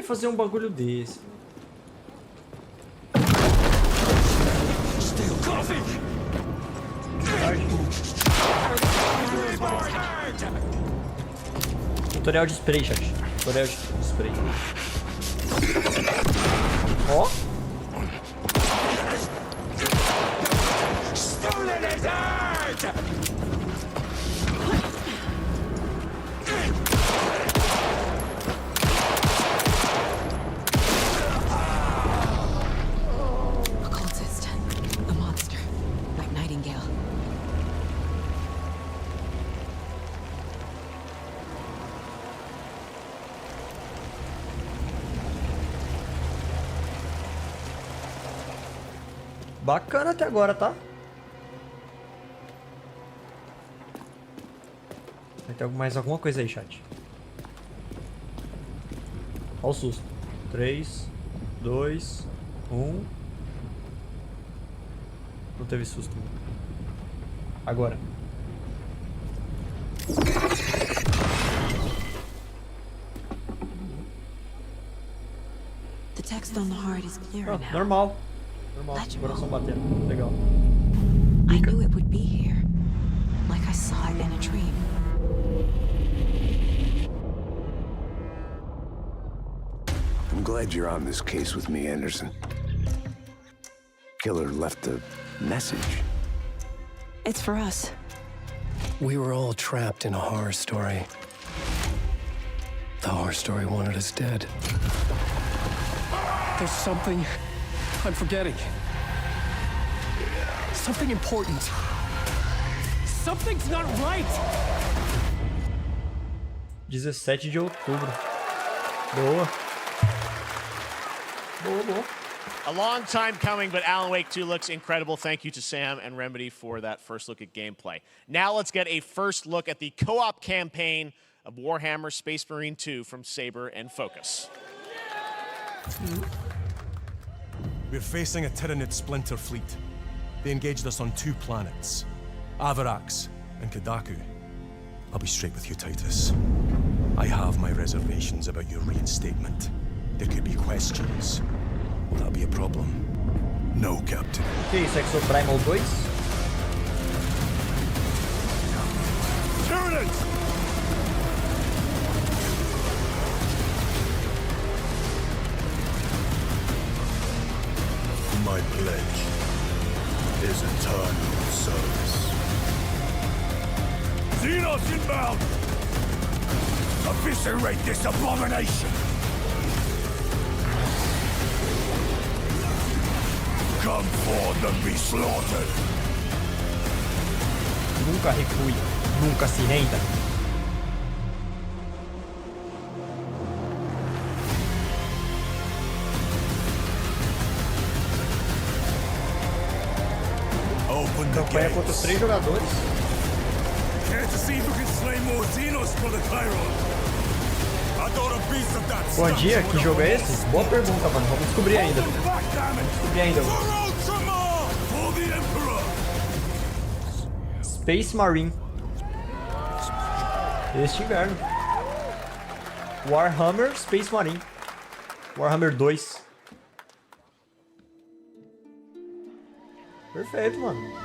que fazer um bagulho desse? Tutorial de spray, chat. Tutorial de spray. Ó. Occultist. A monster. Like Nightingale. Bacana até agora, tá? Vai ter mais alguma coisa aí, chat. Olha o susto. 3, 2, 1. Não teve susto. Agora. The text on the heart is clearer now. Normal. Normal. Coração batendo. Legal. I knew it would be here. Like I saw it in a dream. I'm glad you're on this case with me, Anderson. Killer left a message. It's for us. We were all trapped in a horror story. The horror story wanted us dead. There's something I'm forgetting. Something important. Something's not right! 17 de outubro. Boa. Boa, boa. A long time coming, but Alan Wake 2 looks incredible. Thank you to Sam and Remedy for that first look at gameplay. Now let's get a first look at the co-op campaign of Warhammer Space Marine 2 from Saber and Focus. We're facing a Tyranid splinter fleet. They engaged us on 2 planets, Avarax and Kadaku. I'll be straight with you, Titus. I have my reservations about your reinstatement. There could be questions. Will that be a problem? No, Captain. Que isso, é que sou Primal 2? Tyranids! My pledge is eternal service. Xenos inbound! Eviscerate this abomination! Come forth and be slaughtered! Nunca recue, nunca se renda. Campanha contra os 3 jogadores. Care to see who can slay more Xenos for the Chiron? I thought a piece of that. Bom dia, que jogo é esse? Boa pergunta, mano. Vamos descobrir ainda. Vamos descobrir ainda. For the Emperor! Space Marine. Este inverno. Warhammer Space Marine. Warhammer 2. Perfeito, mano.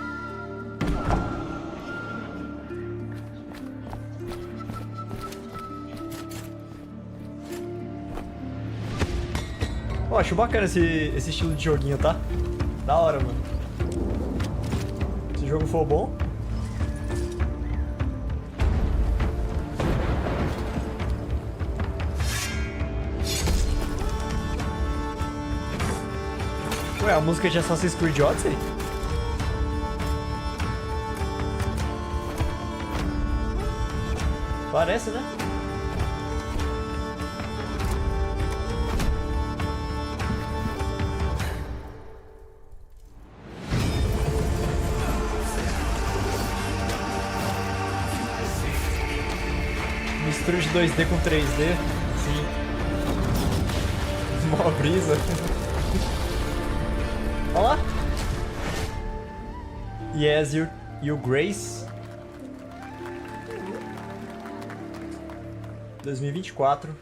Pô, acho bacana esse estilo de joguinho, tá? Da hora, mano. Se o jogo for bom. Ué, a música de Assassin's Creed Odyssey? Parece, né? Mistura de 2D com 3D. Sim. Mó brisa. Olha lá. Yes, you Grace. 2024.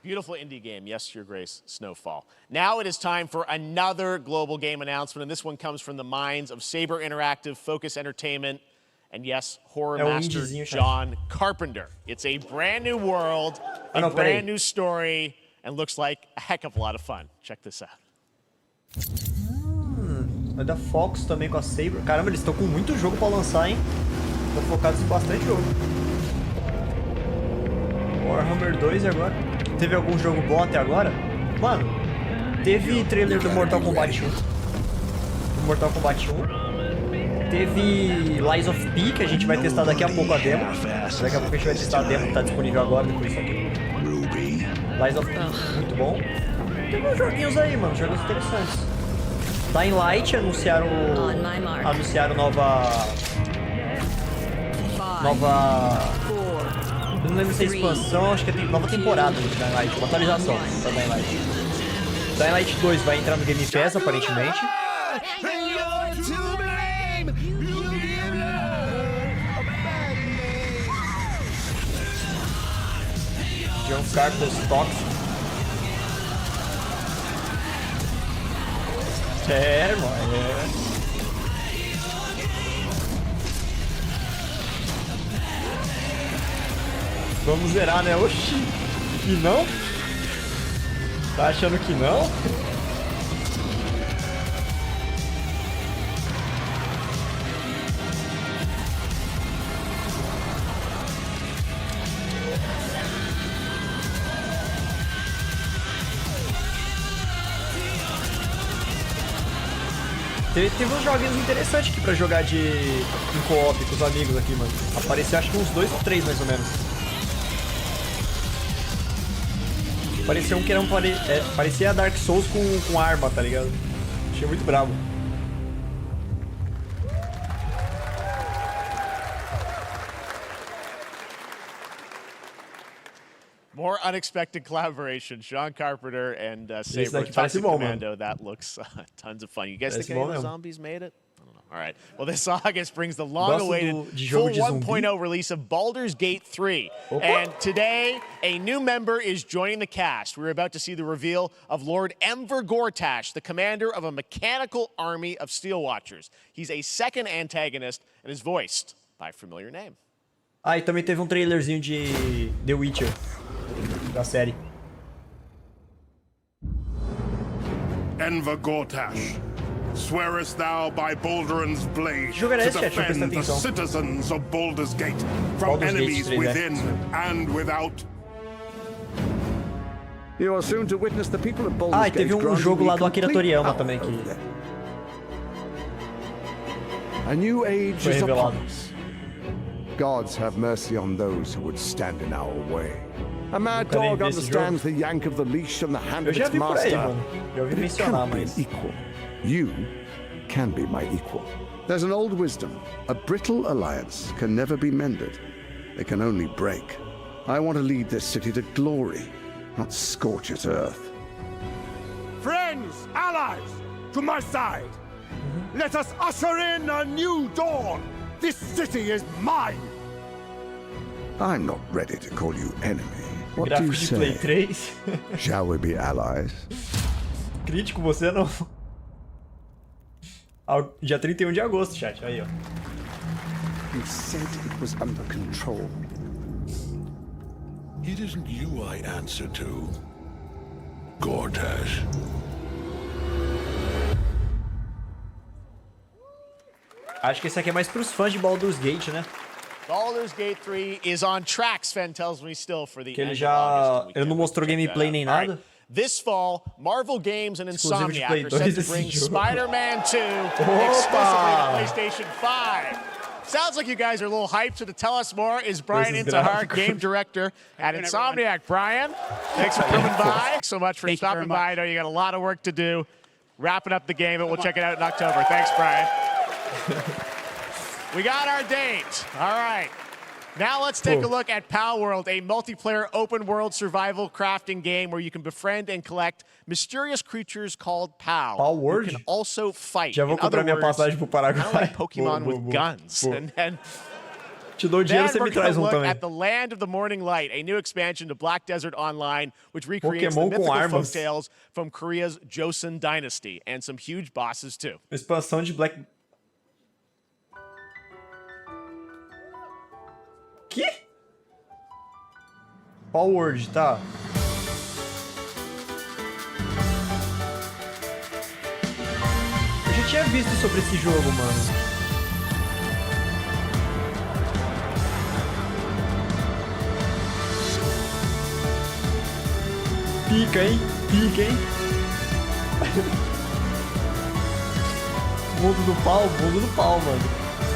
Beautiful indie game, yes, Your Grace, Snowfall. Now it is time for another global game announcement, and this one comes from the minds of Saber Interactive, Focus Entertainment, and yes, horror master John Carpenter. It's a brand new world, a brand new story, and looks like a heck of a lot of fun. Check this out. É da Fox também com a Saber. Caramba, eles estão com muito jogo pra lançar, hein? Estão focados em bastante jogo. Warhammer 2 e agora? Teve algum jogo bom até agora? Mano, teve trailer do Mortal Kombat 1. Do Mortal Kombat 1. Teve Lies of P, que a gente vai testar daqui a pouco a demo. Daqui a pouco a gente vai testar a demo que tá disponível agora, depois disso aqui. Lies of P, muito bom. Tem uns joguinhos aí, mano, jogos interessantes. Dying Light anunciaram eu não lembro se é expansão, acho que é nova temporada do Dying Light, uma atualização da Dying Light. Dying Light 2 vai entrar no Game Pass, aparentemente. John Carpenter's Toxic. É, mano, Vamos zerar, né? Oxi! Que não? Tá achando que não? Teve uns joguinhos interessantes aqui pra jogar em co-op com os amigos aqui, mano. Apareceu acho que uns 2 ou 3 mais ou menos. Parecia um que era parecia Dark Souls com arma, tá ligado? Achei muito brabo. More unexpected collaboration. John Carpenter and Saber Toxic Commando. That looks tons of fun. You guys think any of the zombies made it? I don't know. All right. Well, this August brings the long-awaited full 1.0 release of Baldur's Gate 3. And today, a new member is joining the cast. We're about to see the reveal of Lord Enver Gortash, the commander of a mechanical army of Steel Watchers. He's a second antagonist and is voiced by a familiar name. Ah, e também teve um trailerzinho de The Witcher, da série. Enver Gortash, swearest thou by Balduran's blade to defend the citizens of Baldur's Gate from enemies within and without? You are soon to witness the people of Baldur's Gate. Ah, e teve jogo lá do Akira Toriyama também que A new age foi is revelado. upon us. Gods have mercy on those who would stand in our way. A mad dog understands the yank of the leash and the hand of its master. But it can't be an equal. You can be my equal. There's an old wisdom. A brittle alliance can never be mended. It can only break. I want to lead this city to glory, not scorch its earth. Friends, allies, to my side. Let us usher in a new dawn. This city is mine. I'm not ready to call you enemy. What do you say? Shall we be allies? Crítico você não. Dia 31 de agosto, chat. Aí, ó. You said it was under control. It isn't you I answer to, Gortash. Acho que esse aqui é mais pros fãs de Baldur's Gate, né? Baldur's Gate 3 is on track, Sven tells me still for the que ele não mostrou gameplay nem nada. This fall, Marvel Games and Insomniac are set to bring Spider-Man 2 exclusively to PlayStation 5. Sounds like you guys are a little hyped, so to tell us more is Brian Intihar, game director at Insomniac. Brian, thanks for coming by. Thanks so much for stopping by. I know you got a lot of work to do. Wrapping up the game, but we'll check it out in October. Thanks, Brian. We got our date. All right. Now let's take a look at Pal World, a multiplayer open-world survival crafting game where you can befriend and collect mysterious creatures called Pal. Pal World? You can also fight. Já vou comprar minha passagem pro Paraguai. Kind of like Pokemon with guns. And Te dou dinheiro, você me traz um também. At the Land of the Morning Light, a new expansion to Black Desert Online, which recreates Pokémon the com mythical armas. folktales from Korea's Joseon Dynasty, and some huge bosses too. Expansão de Black... Que? Powered, tá. Eu já tinha visto sobre esse jogo, mano. Pica, hein? Pica, hein? Mundo do pau, mano.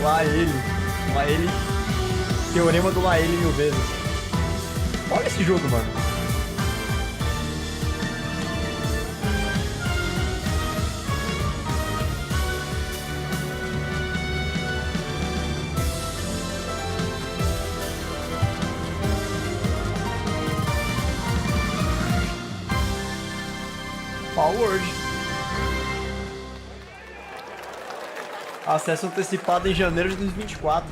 Lá ele. Teorema do lá ele 1000 vezes. Olha esse jogo, mano. Powered. Acesso antecipado em janeiro de 2024.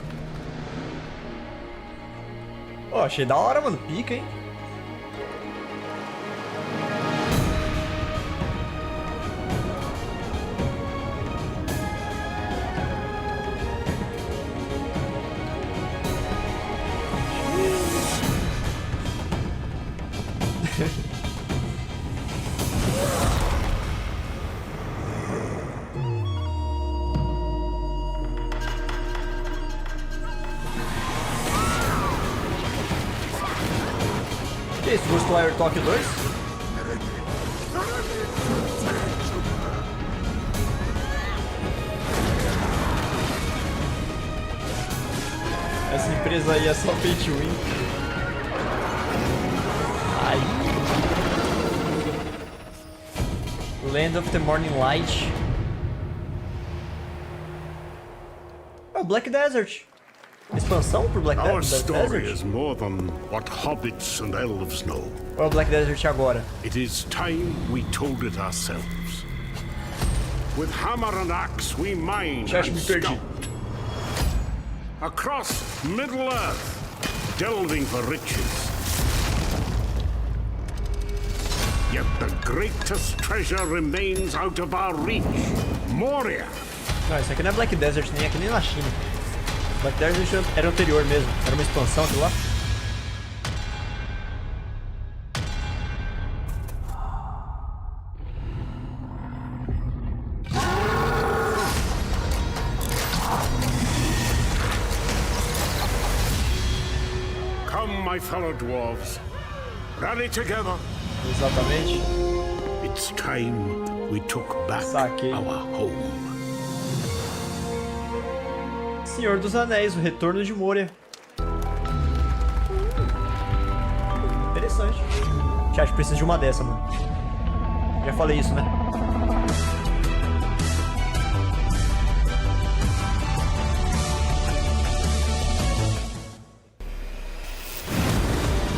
Pô, achei da hora, mano. Pica, hein? Que isso? Ghost Wire Talk 2? Essa empresa aí é só pay to win. Ai. Land of the Morning Light. Oh, Black Desert. Expansão pro Black Our Desert? story is more than what hobbits and elves know. Ou é o Black Desert agora? It is time we told it ourselves. With hammer and axe we mine and scout. Across Middle-earth, delving for riches. Yet the greatest treasure remains out of our reach. Moria. Não, isso aqui não é Black Desert, nem aqui nem na China. Black Desert era anterior mesmo, era uma expansão aquilo lá. Come, my fellow dwarves. Rally together. Exatamente. It's time we took back our home. Senhor dos Anéis, o Retorno de Moria. Interessante. Chat, precisa de uma dessa, mano. Já falei isso, né?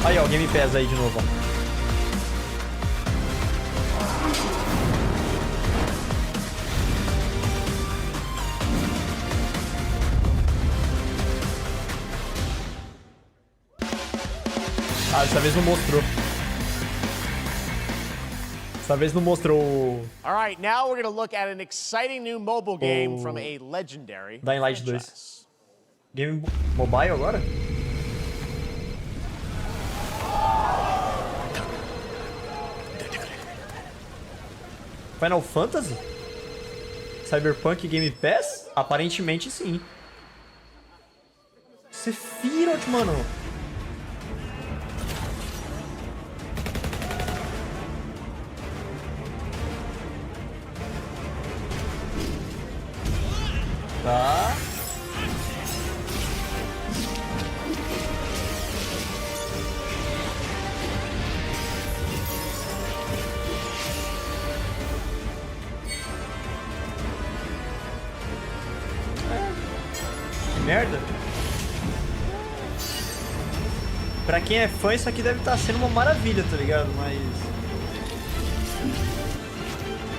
Aí, ó, o Game Pass aí de novo, ó. Ah, dessa vez não mostrou. Dessa vez não mostrou o... All right, now we're going to look at an exciting new mobile game from a legendary Dying Light 2. Game mobile agora? Final Fantasy? Cyberpunk Game Pass? Aparentemente sim. Sephiroth, mano. Tá. Merda. Pra quem é fã, isso aqui deve estar sendo uma maravilha, tá ligado? Mas...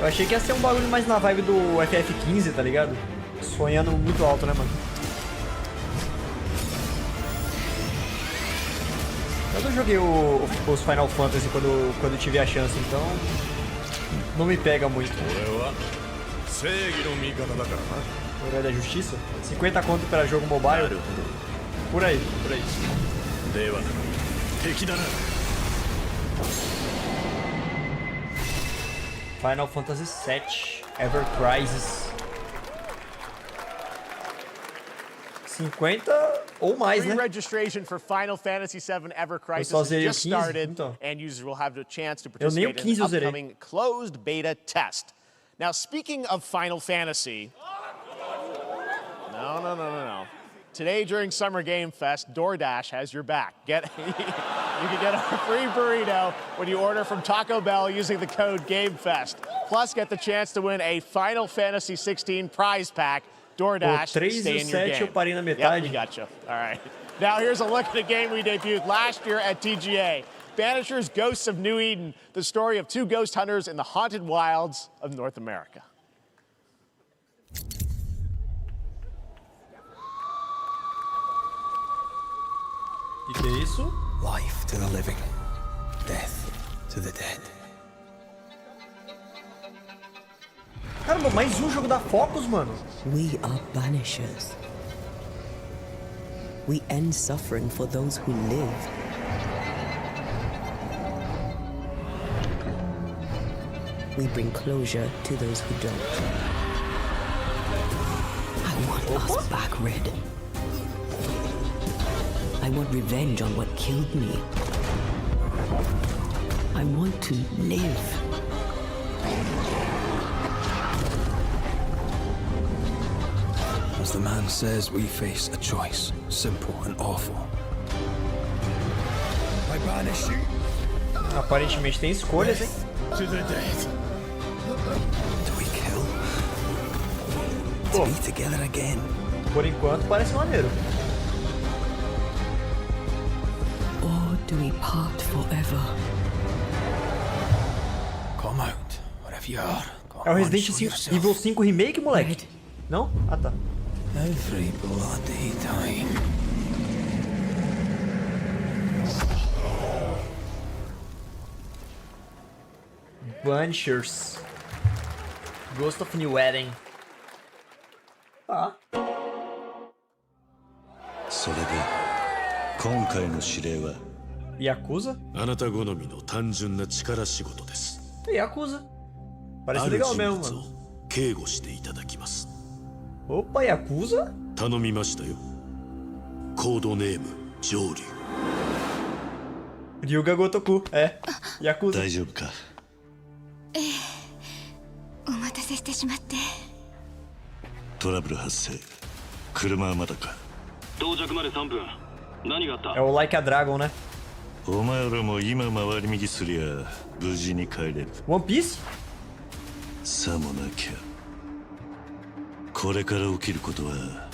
eu achei que ia ser um bagulho mais na vibe do FF15, tá ligado? Sonhando muito alto, né, mano? Eu não joguei os Final Fantasy quando tive a chance, então não me pega muito. Herói da Justiça? 50 conto para jogo mobile? Por aí, por aí. Final Fantasy VII Ever Crisis. 50 ou mais, né? Registration for Final Fantasy VII Ever Crisis has just started, and users will have the chance to participate in the upcoming closed beta test. Now, speaking of Final Fantasy, no. Today during Summer Game Fest, DoorDash has your back. You can get a free burrito when you order from Taco Bell using the code GameFest. Plus, get the chance to win a Final Fantasy 16 prize pack. DoorDash, stay in your game. Eu parei na metade. Yep, we gotcha. All right. Now here's a look at a game we debuted last year at TGA. Banishers Ghosts of New Eden, the story of two ghost hunters in the haunted wilds of North America. Que é isso? Life to the living, death to the dead. Caramba, mais um jogo da Focus, mano. We are banishers. We end suffering for those who live. We bring closure to those who don't. I want us back, Red. I want revenge on what killed me. I want to live. As the man says, we face a choice, simple and awful. I banish you. Aparentemente tem escolhas, hein? To the dead. Do we kill? To be together again. Por enquanto parece maneiro. Or do we part forever? Come out, wherever you are. É o Resident Evil 5 Remake, moleque? Não? Ah, tá. Every bloody time. Banishers. Ghost of New Eden. Ah. それで今回の指令は Yakuza? あなた好みの単純な力仕事です。 Yakuza. Parece legal mesmo, mano. 警護していただきます。 Opa, Yakuza? 頼みましたよ。コードネーム上流。 Ryuga Gotoku, é. Yakuza. 大丈夫か。お待たせしてしまって。トラブル発生。車はまだか。到着まで3分。何があった？ É o Like a Dragon, né? お前らも今回り右すりゃ無事に帰れる。One Piece? さもなきゃ。これから起きることは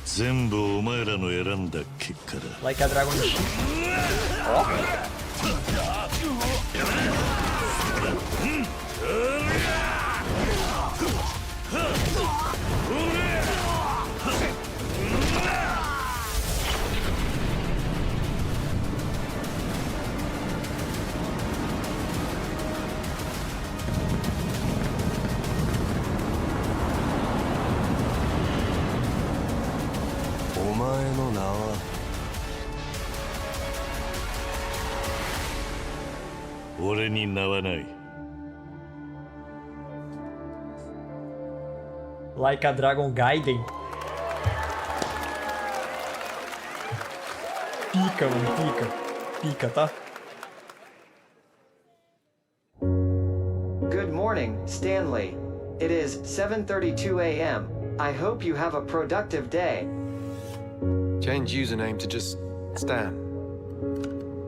全部お前らの選んだ結果だ。 Like a Dragon. Like a Dragon Gaiden. Pica, mano, pica. Pica, tá? Good morning, Stanley. It is 7:32 a.m. I hope you have a productive day. Change username to just Stan.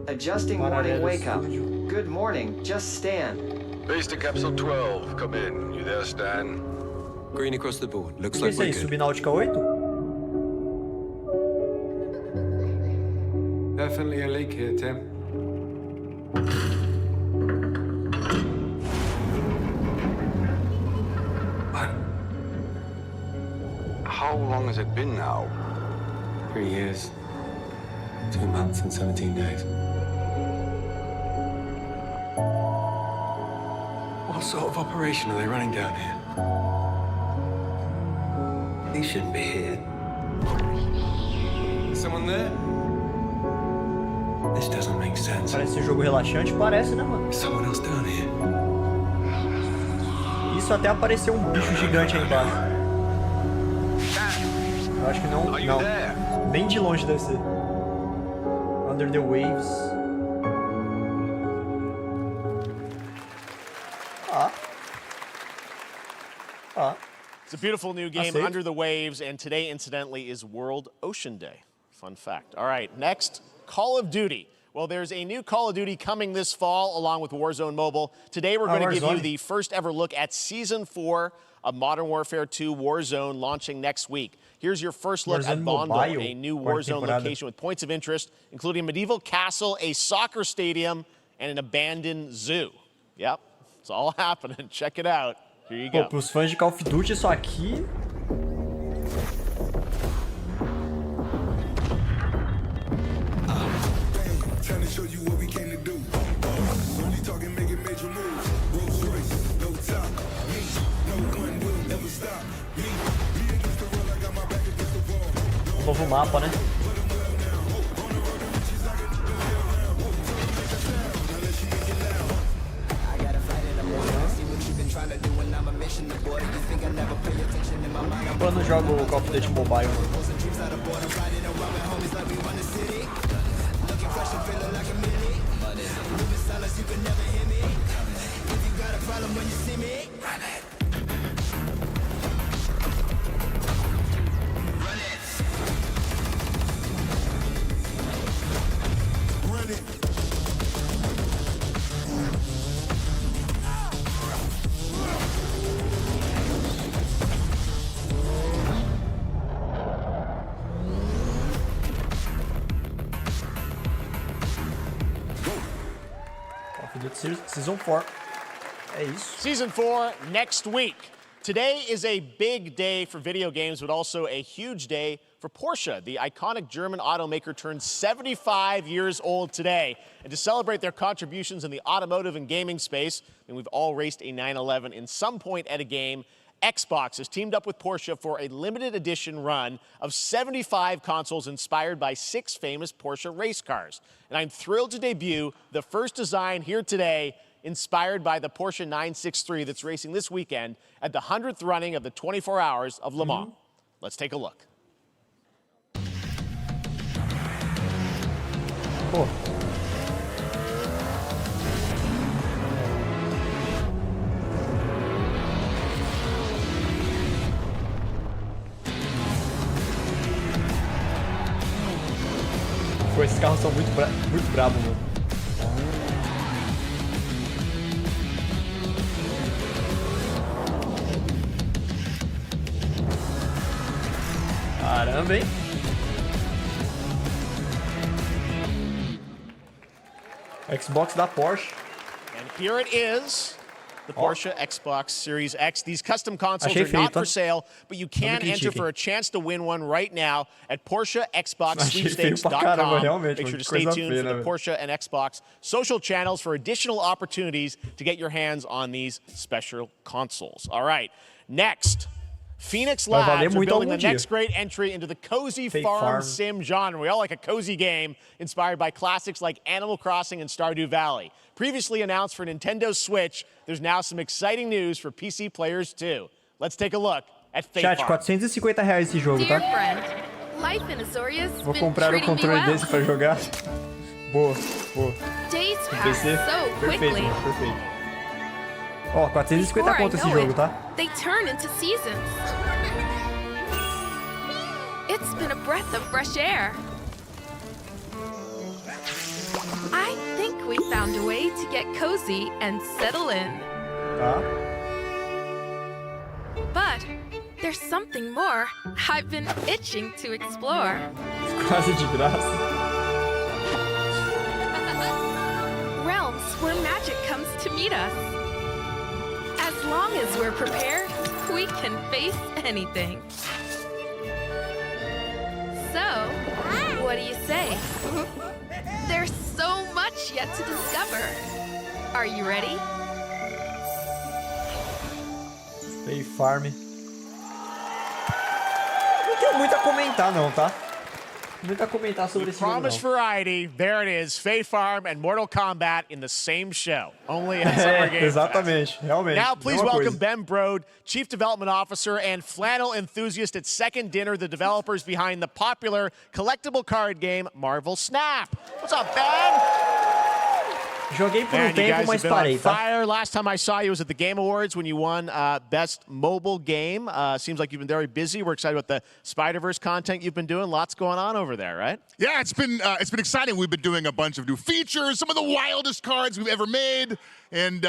Adjusting morning wake up. Good morning, just Stan. Base to Capsule 12, come in. You there, Stan? Green across the board. Looks Que like isso aí? we're good. Subnáutica 8? Definitely a leak here, Tim. How long has it been now? 3 years. 2 months and 17 days. What sort of operation are they running down here? He shouldn't be here. Someone there? This doesn't make sense. Parece um jogo relaxante, parece, né, mano? Someone else down here. Isso até apareceu um bicho gigante aí embaixo. Eu acho que não, não. Nem de longe deve ser. Under the waves. It's a beautiful new game, Under the Waves, and today, incidentally, is World Ocean Day. Fun fact. All right, next, Call of Duty. Well, there's a new Call of Duty coming this fall, along with Warzone Mobile. Today, we're going to give you the first ever look at Season 4 of Modern Warfare 2 Warzone, launching next week. Here's your first look at Bondo, a new Warzone location with points of interest, including a medieval castle, a soccer stadium, and an abandoned zoo. Yep, it's all happening. Check it out. Here you go. Pô, pros fãs de Call of Duty, isso aqui... Um novo mapa, né? Eu não jogo Call of Duty Mobile. Season 4. É isso. Season 4 next week. Today is a big day for video games, but also a huge day for Porsche. The iconic German automaker turns 75 years old today. And to celebrate their contributions in the automotive and gaming space, and we've all raced a 911 in some point at a game, Xbox has teamed up with Porsche for a limited edition run of 75 consoles inspired by 6 famous Porsche race cars. And I'm thrilled to debut the first design here today, inspired by the Porsche 963 that's racing this weekend at the 100th running of the 24 Hours of Le Mans. Let's take a look. Cool. Pô, esses carros são muito bravos, mano. Caramba, hein? Xbox da Porsche. And here it is. The Porsche Xbox Series X. These custom consoles are not for sale, but you can enter for a chance to win one right now at PorscheXboxSweepstakes.com. Make sure to stay tuned for the Porsche and Xbox social channels for additional opportunities to get your hands on these special consoles. All right, next. Phoenix Labs are building the next great entry into the cozy farm sim genre. We all like a cozy game inspired by classics like Animal Crossing and Stardew Valley. Previously announced for Nintendo Switch, there's now some exciting news for PC players too. Let's take a look at Fate Chat, Farm. R$450 esse jogo, tá? Vou comprar o controle desse pra jogar. Boa, boa. PC? Perfeito, perfeito. Ó, 450 conto esse jogo, tá? They turn into seasons. It's been a breath of fresh air. I think we found a way to get cozy and settle in. Tá. But there's something more I've been itching to explore. Quase de graça. Realms where magic comes to meet us. As long as we're prepared, we can face anything. So, what do you say? There's so much yet to discover. Are you ready? Fae Farm. Não tenho muito a comentar não, tá? Muito a comentar sobre esse jogo, Promise não. variety, there it is. Fae Farm and Mortal Kombat in the same show. Only at Summer Game Fest. Exatamente, realmente. Now please mesma welcome coisa. Ben Brode, Chief Development Officer and flannel enthusiast at Second Dinner, the developers behind the popular collectible card game Marvel Snap. What's up, Ben? Joguei por Man, you tempo, guys mas have been parei, on tá? fire. Last time I saw you was at the Game Awards when you won Best Mobile Game. Seems like you've been very busy. We're excited about the Spider-Verse content you've been doing. Lots going on over there, right? Yeah, it's been exciting. We've been doing a bunch of new features, some of the wildest cards we've ever made, and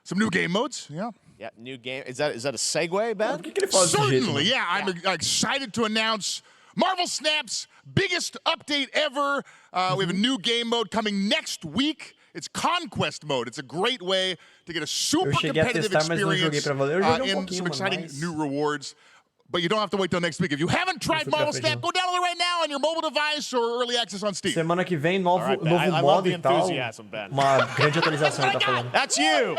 some new game modes. Yeah. Yeah, new game. Is that a segue, Ben? Certainly, yeah. I'm excited to announce Marvel Snap's biggest update ever. We have a new game mode coming next week. It's Conquest mode. It's a great way to get a super competitive experience and some exciting new rewards. But you don't have to wait till next week. If you haven't tried Marvel Snap, go download it right now on your mobile device or early access on Steam. Semana que vem, novo I love modo the e tal. enthusiasm, Ben. Uma grande atualização, ele tá falando. That's you.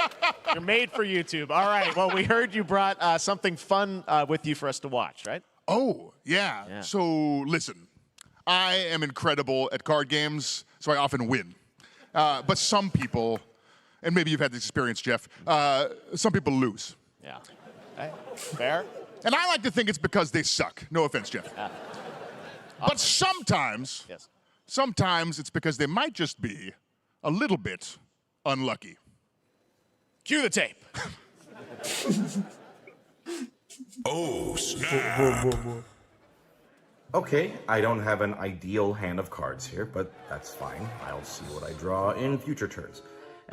You're made for YouTube. All right. Well, we heard you brought something fun with you for us to watch, right? Oh, yeah. So, listen. I am incredible at card games, so I often win. But some people, and maybe you've had this experience, Jeff, some people lose. Yeah. Okay. Fair. And I like to think it's because they suck. No offense, Jeff. But sometimes, sometimes it's because they might just be a little bit unlucky. Cue the tape. Oh, snap. Okay, I don't have an ideal hand of cards here, but that's fine. I'll see what I draw in future turns.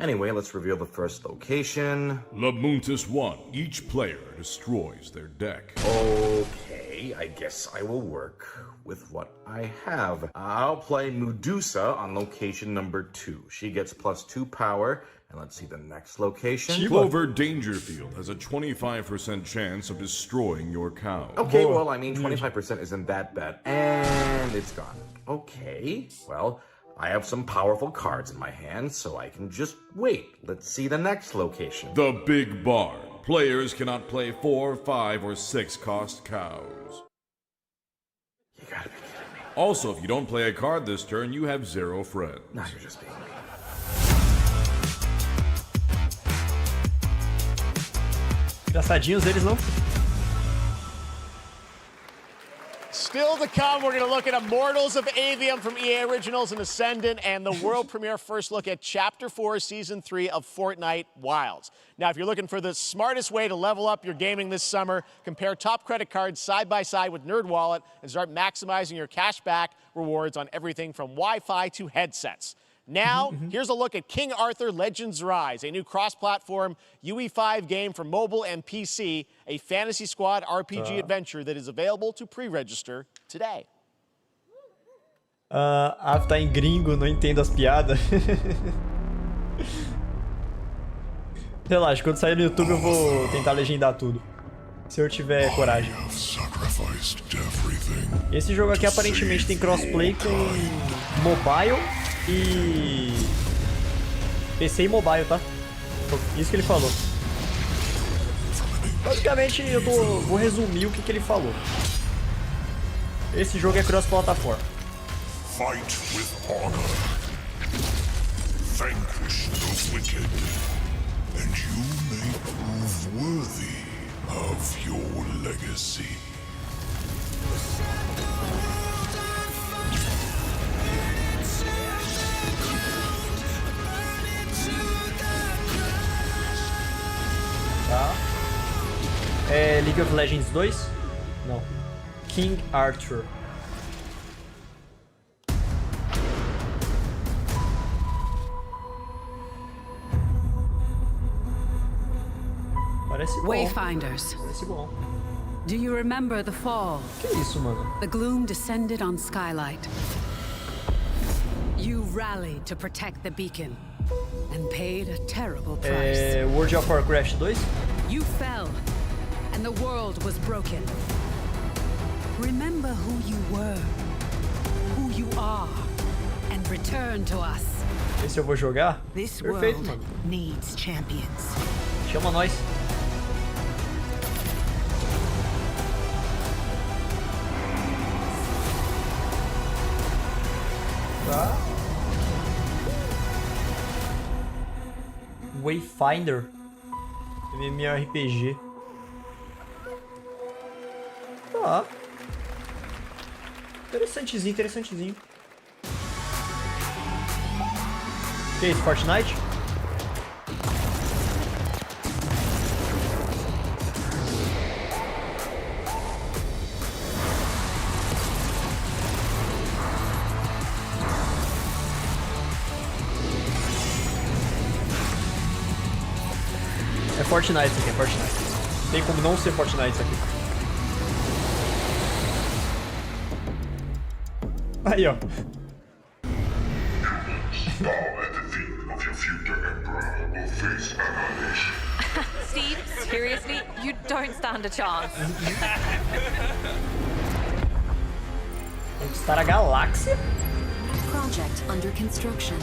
Anyway, let's reveal the first location. Lamuntis 1. Each player destroys their deck. Okay, I guess I will work with what I have. I'll play Medusa on location number 2. She gets +2 power. And let's see the next location. Clover Dangerfield has a 25% chance of destroying your cow. Okay, well, I mean, 25% isn't that bad. And it's gone. Okay, well, I have some powerful cards in my hand, so I can just wait. Let's see the next location. The Big Barn. Players cannot play 4, 5, or 6 cost cows. You gotta be kidding me. Also, if you don't play a card this turn, you have 0 friends. Now you're just being mean. Engraçadinhos eles, não? Still to come, we're going to look at Immortals of Avium from EA Originals and Ascendant and the world premiere first look at Chapter 4, Season 3 of Fortnite Wilds. Now, if you're looking for the smartest way to level up your gaming this summer, compare top credit cards side by side with NerdWallet and start maximizing your cashback rewards on everything from Wi-Fi to headsets. Now, here's a look at King Arthur Legends Rise, a new cross-platform UE5 game for mobile and PC, a Fantasy Squad RPG adventure that is available to pre-register today. Tá em gringo, não entendo as piadas. Relaxa, quando sair no YouTube eu vou tentar legendar tudo. Se eu tiver coragem. Esse jogo aqui aparentemente tem crossplay com mobile e PC e mobile, tá? Isso que ele falou. Basicamente, vou resumir o que ele falou. Esse jogo é cross-plataforma. Fight with honor. Vanquish the wicked. And you may prove worthy of your legacy. Tá. É League of Legends 2? Não. King Arthur. Parece bom. Wayfinders. Parece bom. Do you remember the fall? Que isso, mano? The gloom descended on Skylight. You rallied to protect the beacon and paid a terrible price. World of Warcraft 2? You fell, and the world was broken. Remember who you were. who you are and return to us. Esse eu vou jogar? This Perfeito, world mano. needs champions. Chama nós. Tá. Wayfinder. MMORPG. Tá. Interessantezinho, interessantezinho. Que isso, Fortnite? É Fortnite isso aqui, é Fortnite. Tem como não ser Fortnite isso aqui. Aí, ó. Steve, seriously, you don't stand a chance. Conquistar a galáxia? Project under construction.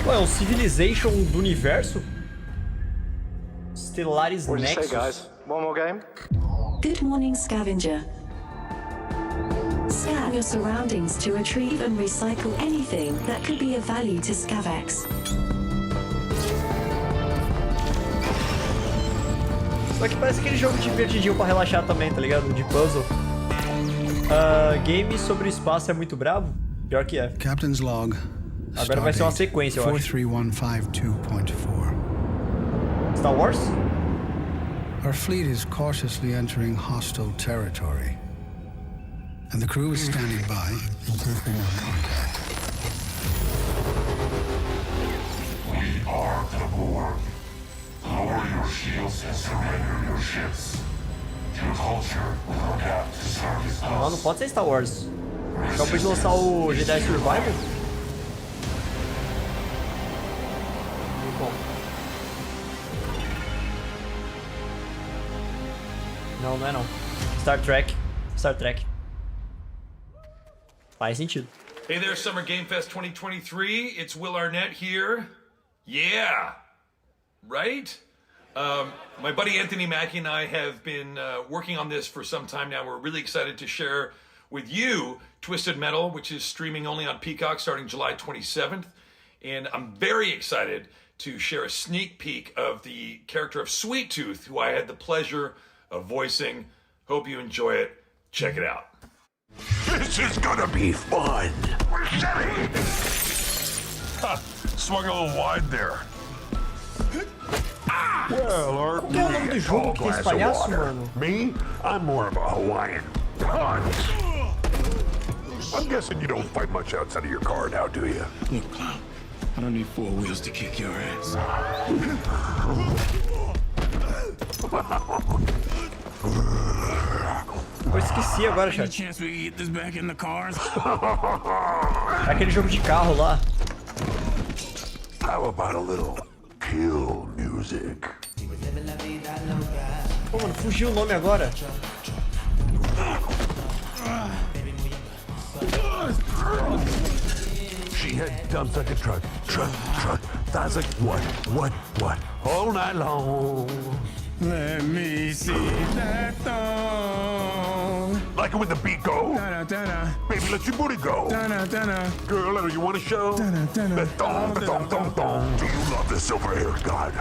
Ué, é um Civilization do universo? Stellaris What did you Nexus. say, guys? One more game? Good morning, scavenger. Scan your surroundings to retrieve and recycle anything that could be of value to Scavex. Isso aqui parece aquele jogo divertidinho pra relaxar também, tá ligado? De puzzle. Game sobre espaço é muito brabo? Pior que é. Captain's log. Agora vai ser uma sequência, eu acho. 43152.4. Star Wars? Our fleet is cautiously entering hostile territory. And the crew is standing by in case they want contact. We are the Borg. Lower your shields and surrender your ships. Your culture will adapt to service us. Não, não pode ser Star Wars. Acabou de lançar o Jedi Survivor. Bom. Não, não é não. Star Trek. Star Trek. Faz sentido. Hey there, Summer Game Fest 2023. It's Will Arnett here. Yeah. Right? My buddy Anthony Mackie and I have been working on this for some time now. We're really excited to share with you Twisted Metal, which is streaming only on Peacock starting July 27th. And I'm very excited to share a sneak peek of the character of Sweet Tooth, who I had the pleasure of voicing. Hope you enjoy it. Check it out. This is gonna be fun. We're setting. Swung a little wide there. Well, aren't we a tall glass of water? Me? I'm more of a Hawaiian punch. I'm guessing you don't fight much outside of your car now, do you? Look, Clown, I don't need 4 wheels to kick your ass. Eu esqueci agora, chat. Chance we get this back in the cars? É aquele jogo de carro lá. How about a little kill music? Pô, mano, fugiu o nome agora. She had dumps like a truck. That's like what? All night long. Let me see that thong. Like it when the beat go? Baby, let your booty go. Girl, do you want to show? The thong. Do you love the silver-haired god?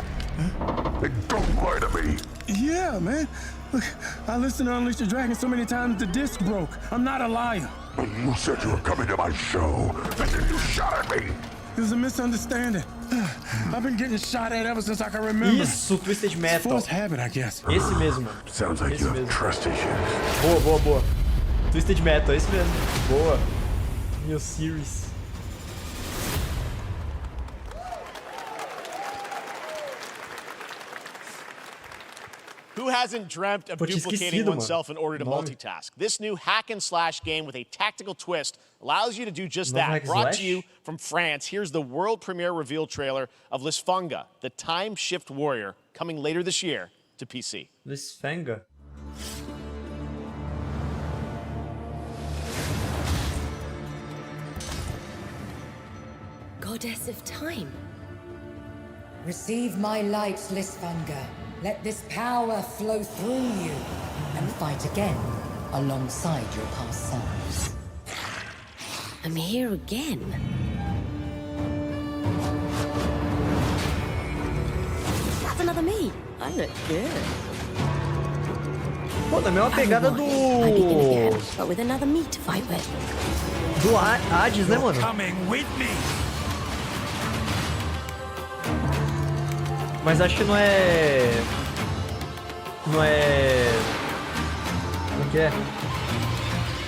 Then don't lie to me. Yeah, man. Look, I listened to Unleash the Dragon so many times the disc broke. I'm not a liar. But you said you were coming to my show, and then you shot at me. It was a misunderstanding. I've been getting shot at ever since I can remember. Isso, Twisted Metal. Forced habit, I guess. Esse mesmo. Sounds like you have trust issues. Boa. Twisted Metal, esse mesmo. Boa. New series. Who hasn't dreamt of duplicating oneself in order to multitask? This new hack and slash game with a tactical twist allows you to do just that. Brought to you from France, here's the world premiere reveal trailer of Lisfanga, the time shift warrior, coming later this year to PC. Lisfanga. goddess of time. Receive my light, Lisvanger. Let this power flow through you, and fight again alongside your past selves. I'm here again. That's another me. I look good. Pô, na mesma pegada do... But with another me to fight with. Do Hades, né, mano? Mas acho que não é... Não é... Como que é?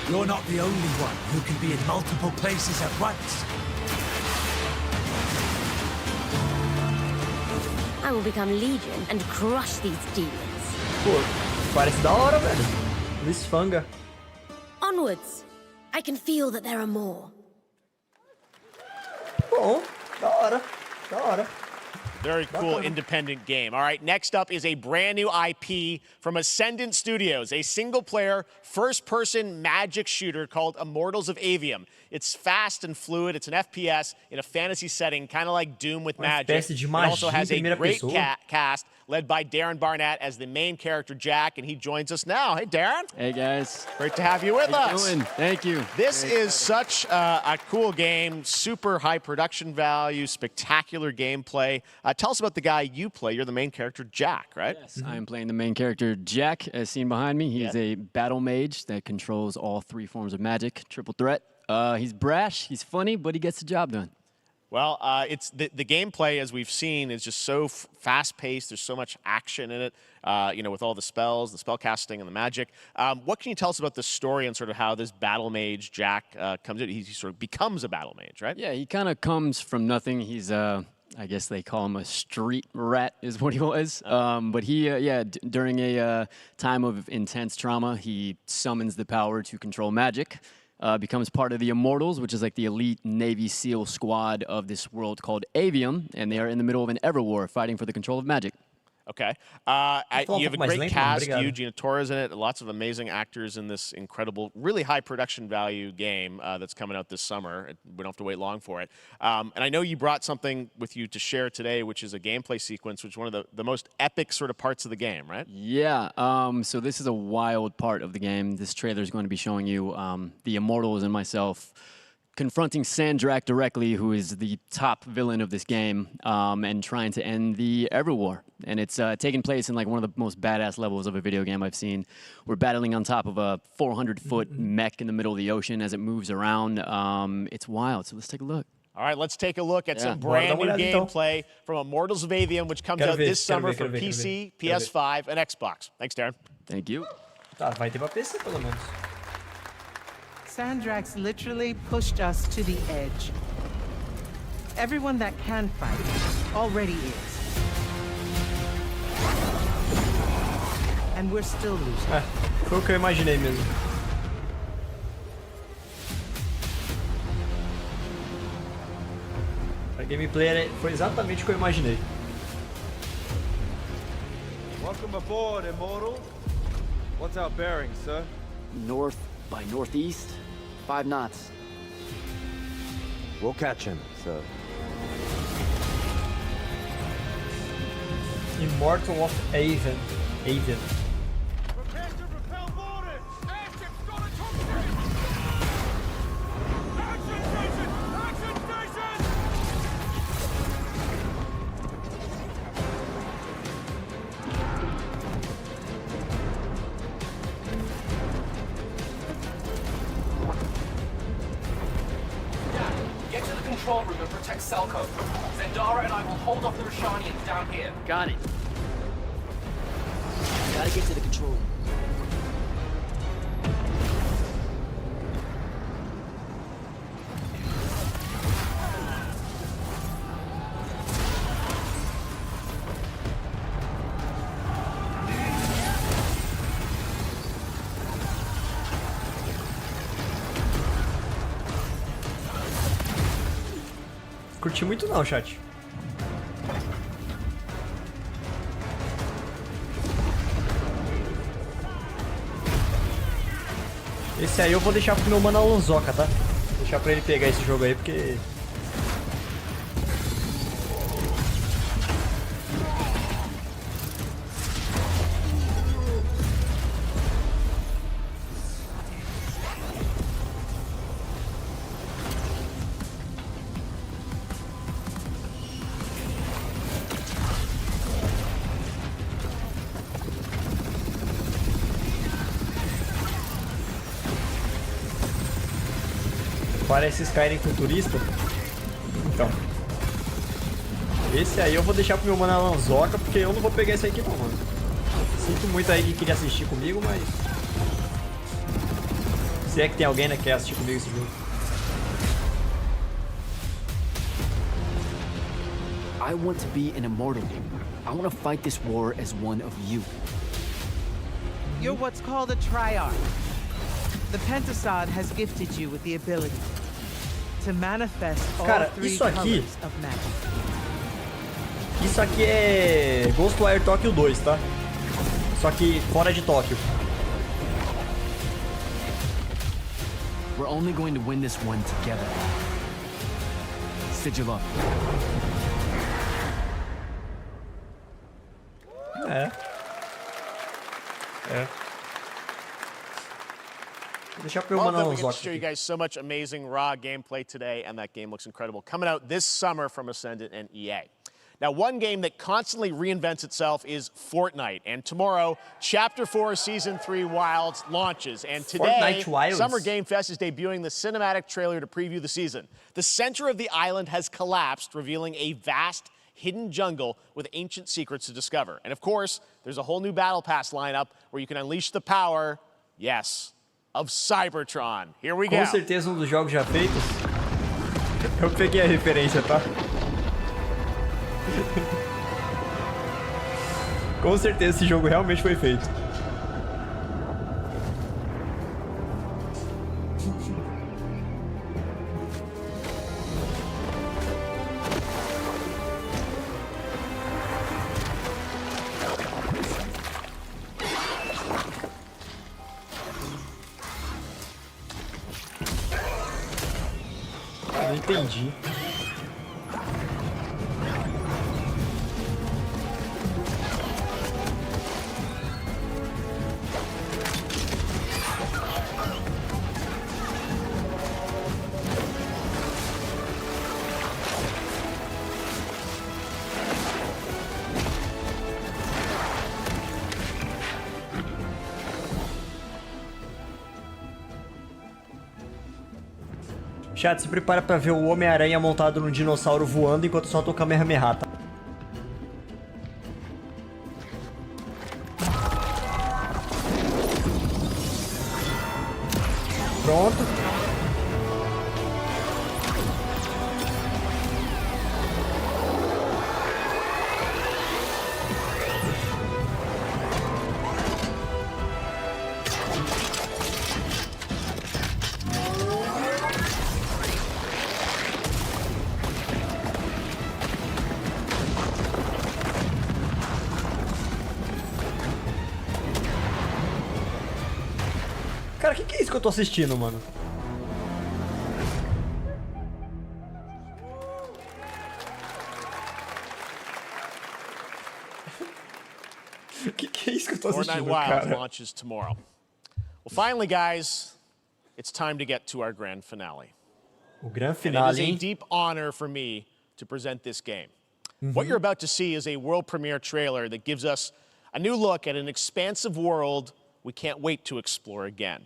You're not the only one who can be in multiple places at once. I will become Legion and crush these demons. Pô, parece da hora, velho. Lisvanger. Onwards. I can feel that there are more. Bom, da hora. Da hora. Very cool independent game. All right, next up is a brand new IP from Ascendant Studios, a single-player, first-person magic shooter called Immortals of Avium. It's fast and fluid. It's an FPS in a fantasy setting, kind of like Doom with magic. It also has a great cast led by Darren Barnett as the main character, Jack, and he joins us now. Hey, Darren. Hey, guys. Great to have you with us. How you doing? Thank you. This is such a cool game, super high production value, spectacular gameplay. Tell us about the guy you play. You're the main character, Jack, right? Yes, I am playing the main character, Jack, as seen behind me. He's a battle mage that controls all 3 forms of magic, triple threat. He's brash, he's funny, but he gets the job done. Well, it's the gameplay, as we've seen, is just so fast-paced. There's so much action in it, you know, with all the spells, the spell casting, and the magic. What can you tell us about the story and sort of how this battle mage, Jack, comes in? He sort of becomes a battle mage, right? Yeah, he kind of comes from nothing. He's, I guess they call him a street rat is what he was. But he, during a time of intense trauma, he summons the power to control magic. Becomes part of the Immortals, which is like the elite Navy SEAL squad of this world called Avium, and they are in the middle of an Everwar fighting for the control of magic. Okay. You have a great cast. You, Gina Torres in it. Lots of amazing actors in this incredible, really high production value game that's coming out this summer. We don't have to wait long for it. And I know you brought something with you to share today, which is a gameplay sequence, which is one of the most epic sort of parts of the game, right? Yeah. So this is a wild part of the game. This trailer is going to be showing you the Immortals and myself confronting Sandrak directly, who is the top villain of this game, and trying to end the Everwar. And it's taking place in like one of the most badass levels of a video game I've seen. We're battling on top of a 400-foot mech in the middle of the ocean as it moves around. It's wild, so let's take a look. All right, let's take a look at some brand new gameplay from Immortals of Avium, which comes out this summer for PC, PS5, and Xbox. Thanks, Darren. Thank you. Tá, vai ter pra PC pelo menos. Sandrax literally pushed us to the edge. Everyone that can fight already is. And we're still losing. Foi o que eu imaginei mesmo. A gameplay foi exatamente o que eu imaginei. Welcome aboard, Immortal. What's our bearing, sir? North by northeast. 5 knots. We'll catch him, sir. Immortal of Avium. Prepare to repel boarders! Airship's got a cockpit! Action station! Action station! Get to the control room and protect Selco. Zendara and I will hold off the Rashanians down here. Got it. Gotta get to the control room. Curti muito não, chat. Esse aí eu vou deixar pro meu mano Alonsoca, tá? Vou deixar pra ele pegar esse jogo aí, porque Parece Skyrim futurista. Então. Esse aí eu vou deixar pro meu mano Alanzoca, porque eu não vou pegar esse aqui não, mano. Sinto muito aí que queria assistir comigo, mas... Se é que tem alguém, né, que quer assistir comigo esse jogo. I want to be an immortal. I want to fight this war as one of you. You're what's called a triarch. The Pentasod has gifted you with the ability to manifest all three colors of magic. Isso aqui é Ghostwire Tokyo 2, tá? Só que fora de Tóquio. We're only going to win this one together. Sigil up. É. Deixa eu Well, we get to show you guys so much amazing raw gameplay today, and that game looks incredible. Coming out this summer from Ascendant and EA. Now, one game that constantly reinvents itself is Fortnite. And tomorrow, Chapter 4 Season 3 Wilds launches. And today, Summer Game Fest is debuting the cinematic trailer to preview the season. The center of the island has collapsed, revealing a vast hidden jungle with ancient secrets to discover. And of course, there's a whole new Battle Pass lineup where you can unleash the power, yes, of Cybertron. Here we go. Com certeza dos jogos já feitos. Eu peguei a referência, tá? Com certeza esse jogo realmente foi feito. Não entendi. Chat, se prepara pra ver o Homem-Aranha montado num dinossauro voando enquanto solta o Kamehameha, tá? Pronto. Cara, que é isso que eu tô assistindo, mano? Que é isso que eu tô assistindo, Fortnite Wilds cara? launches tomorrow. Well, finally, guys, it's time to get to our grand finale. O grande And finale, it is a hein? deep honor for me to present this game. What you're about to see is a world premiere trailer that gives us a new look at an expansive world we can't wait to explore again.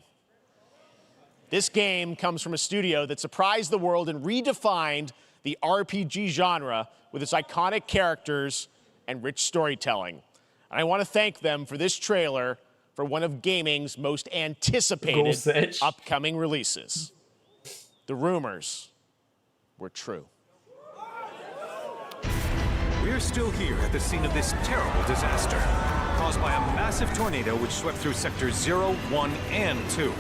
This game comes from a studio that surprised the world and redefined the RPG genre with its iconic characters and rich storytelling. And I want to thank them for this trailer for one of gaming's most anticipated upcoming releases. The rumors were true. We're still here at the scene of this terrible disaster, caused by a massive tornado which swept through sectors 0, 1, and 2.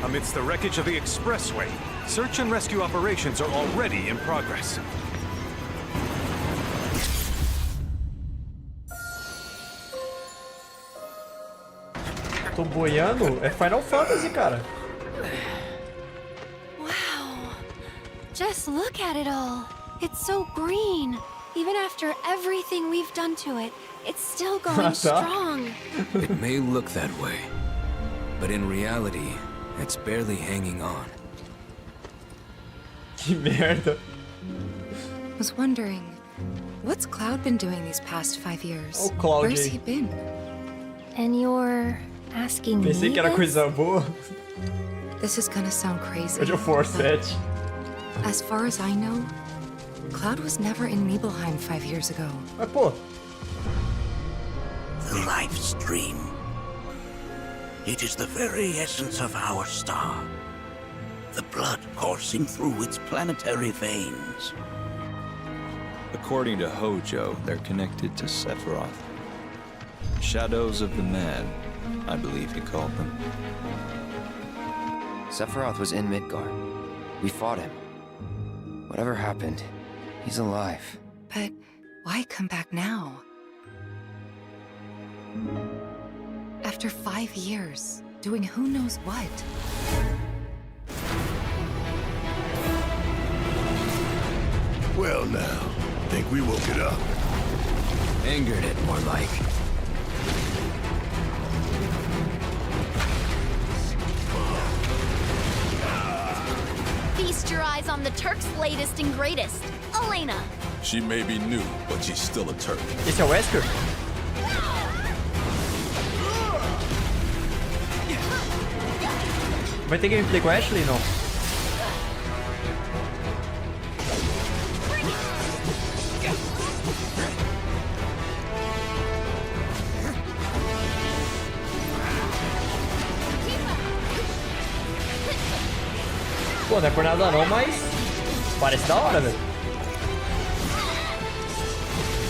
Amidst the wreckage of the expressway, search and rescue operations are already in progress. Tô boiando? É Final Fantasy, cara. Wow. Just look at it all. It's so green. Even after everything we've done to it, it's still going strong. It may look that way, but in reality, it's barely hanging on. Que merda. Was wondering, what's Cloud been doing these past 5 years? Oh, Cloud. Where's he been? And you're asking Pensei me que era this? coisa boa. This is gonna sound crazy. Hoje eu forço, Ed. As far as I know, Cloud was never in Nibelheim 5 years ago. Mas, pô. The life stream. It is the very essence of our star. The blood coursing through its planetary veins. According to Hojo, they're connected to Sephiroth. Shadows of the Mad, I believe he called them. Sephiroth was in Midgard. We fought him. Whatever happened, he's alive. But why come back now? After 5 years, doing who knows what? Well now, think we woke it up. Angered it, more like. Feast your eyes on the Turk's latest and greatest, Elena. She may be new, but she's still a Turk. Esse é o Wesker? Vai ter gameplay com a Ashley, não? Pô, não é por nada não, mas parece da hora, velho.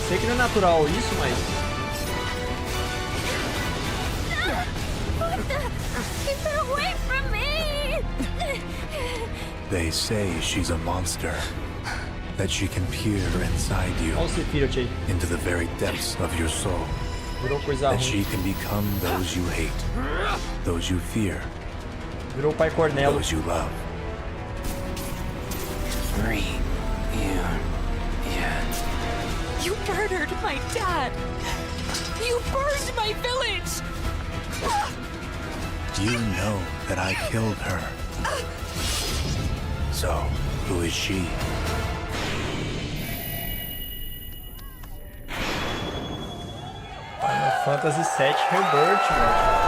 Sei que não é natural isso, mas... Keep her away from me! They say she's a monster. That she can peer inside you. Into the very depths of your soul. That she can become those you hate. Those you fear. Virou o pai Cornelo. Those you love. You murdered my dad! You burned my village! You know that I killed her. So, who is she? Final Fantasy VII Rebirth, mano.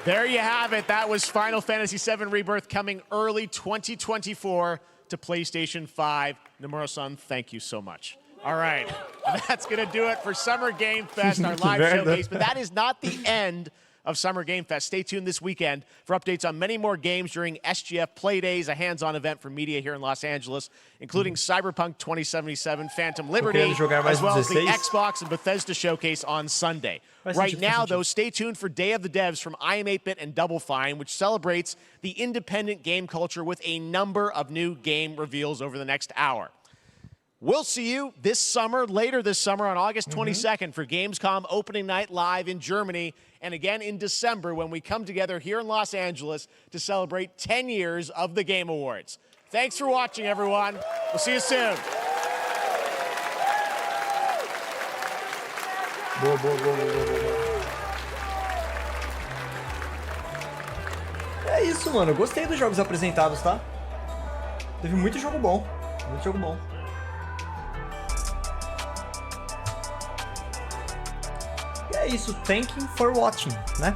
There you have it. That was Final Fantasy VII Rebirth coming early 2024 to PlayStation 5. Nomura-san, thank you so much. All right, that's going to do it for Summer Game Fest, our live showcase. But that is not the end of Summer Game Fest. Stay tuned this weekend for updates on many more games during SGF Play Days, a hands-on event for media here in Los Angeles, including Cyberpunk 2077, Phantom Liberty, as well as the Xbox and Bethesda showcase on Sunday. Right now, though, stay tuned for Day of the Devs from I Am 8-Bit and Double Fine, which celebrates the independent game culture with a number of new game reveals over the next hour. We'll see you this summer, later this summer on August 22nd for Gamescom opening night live in Germany, and again in December when we come together here in Los Angeles to celebrate 10 years of the Game Awards. Thanks for watching, everyone. We'll see you soon. Boa, boa, boa, boa, boa. É isso, mano. Eu gostei dos jogos apresentados, tá? Teve muito jogo bom. Muito jogo bom. E é isso. Thank you for watching, né?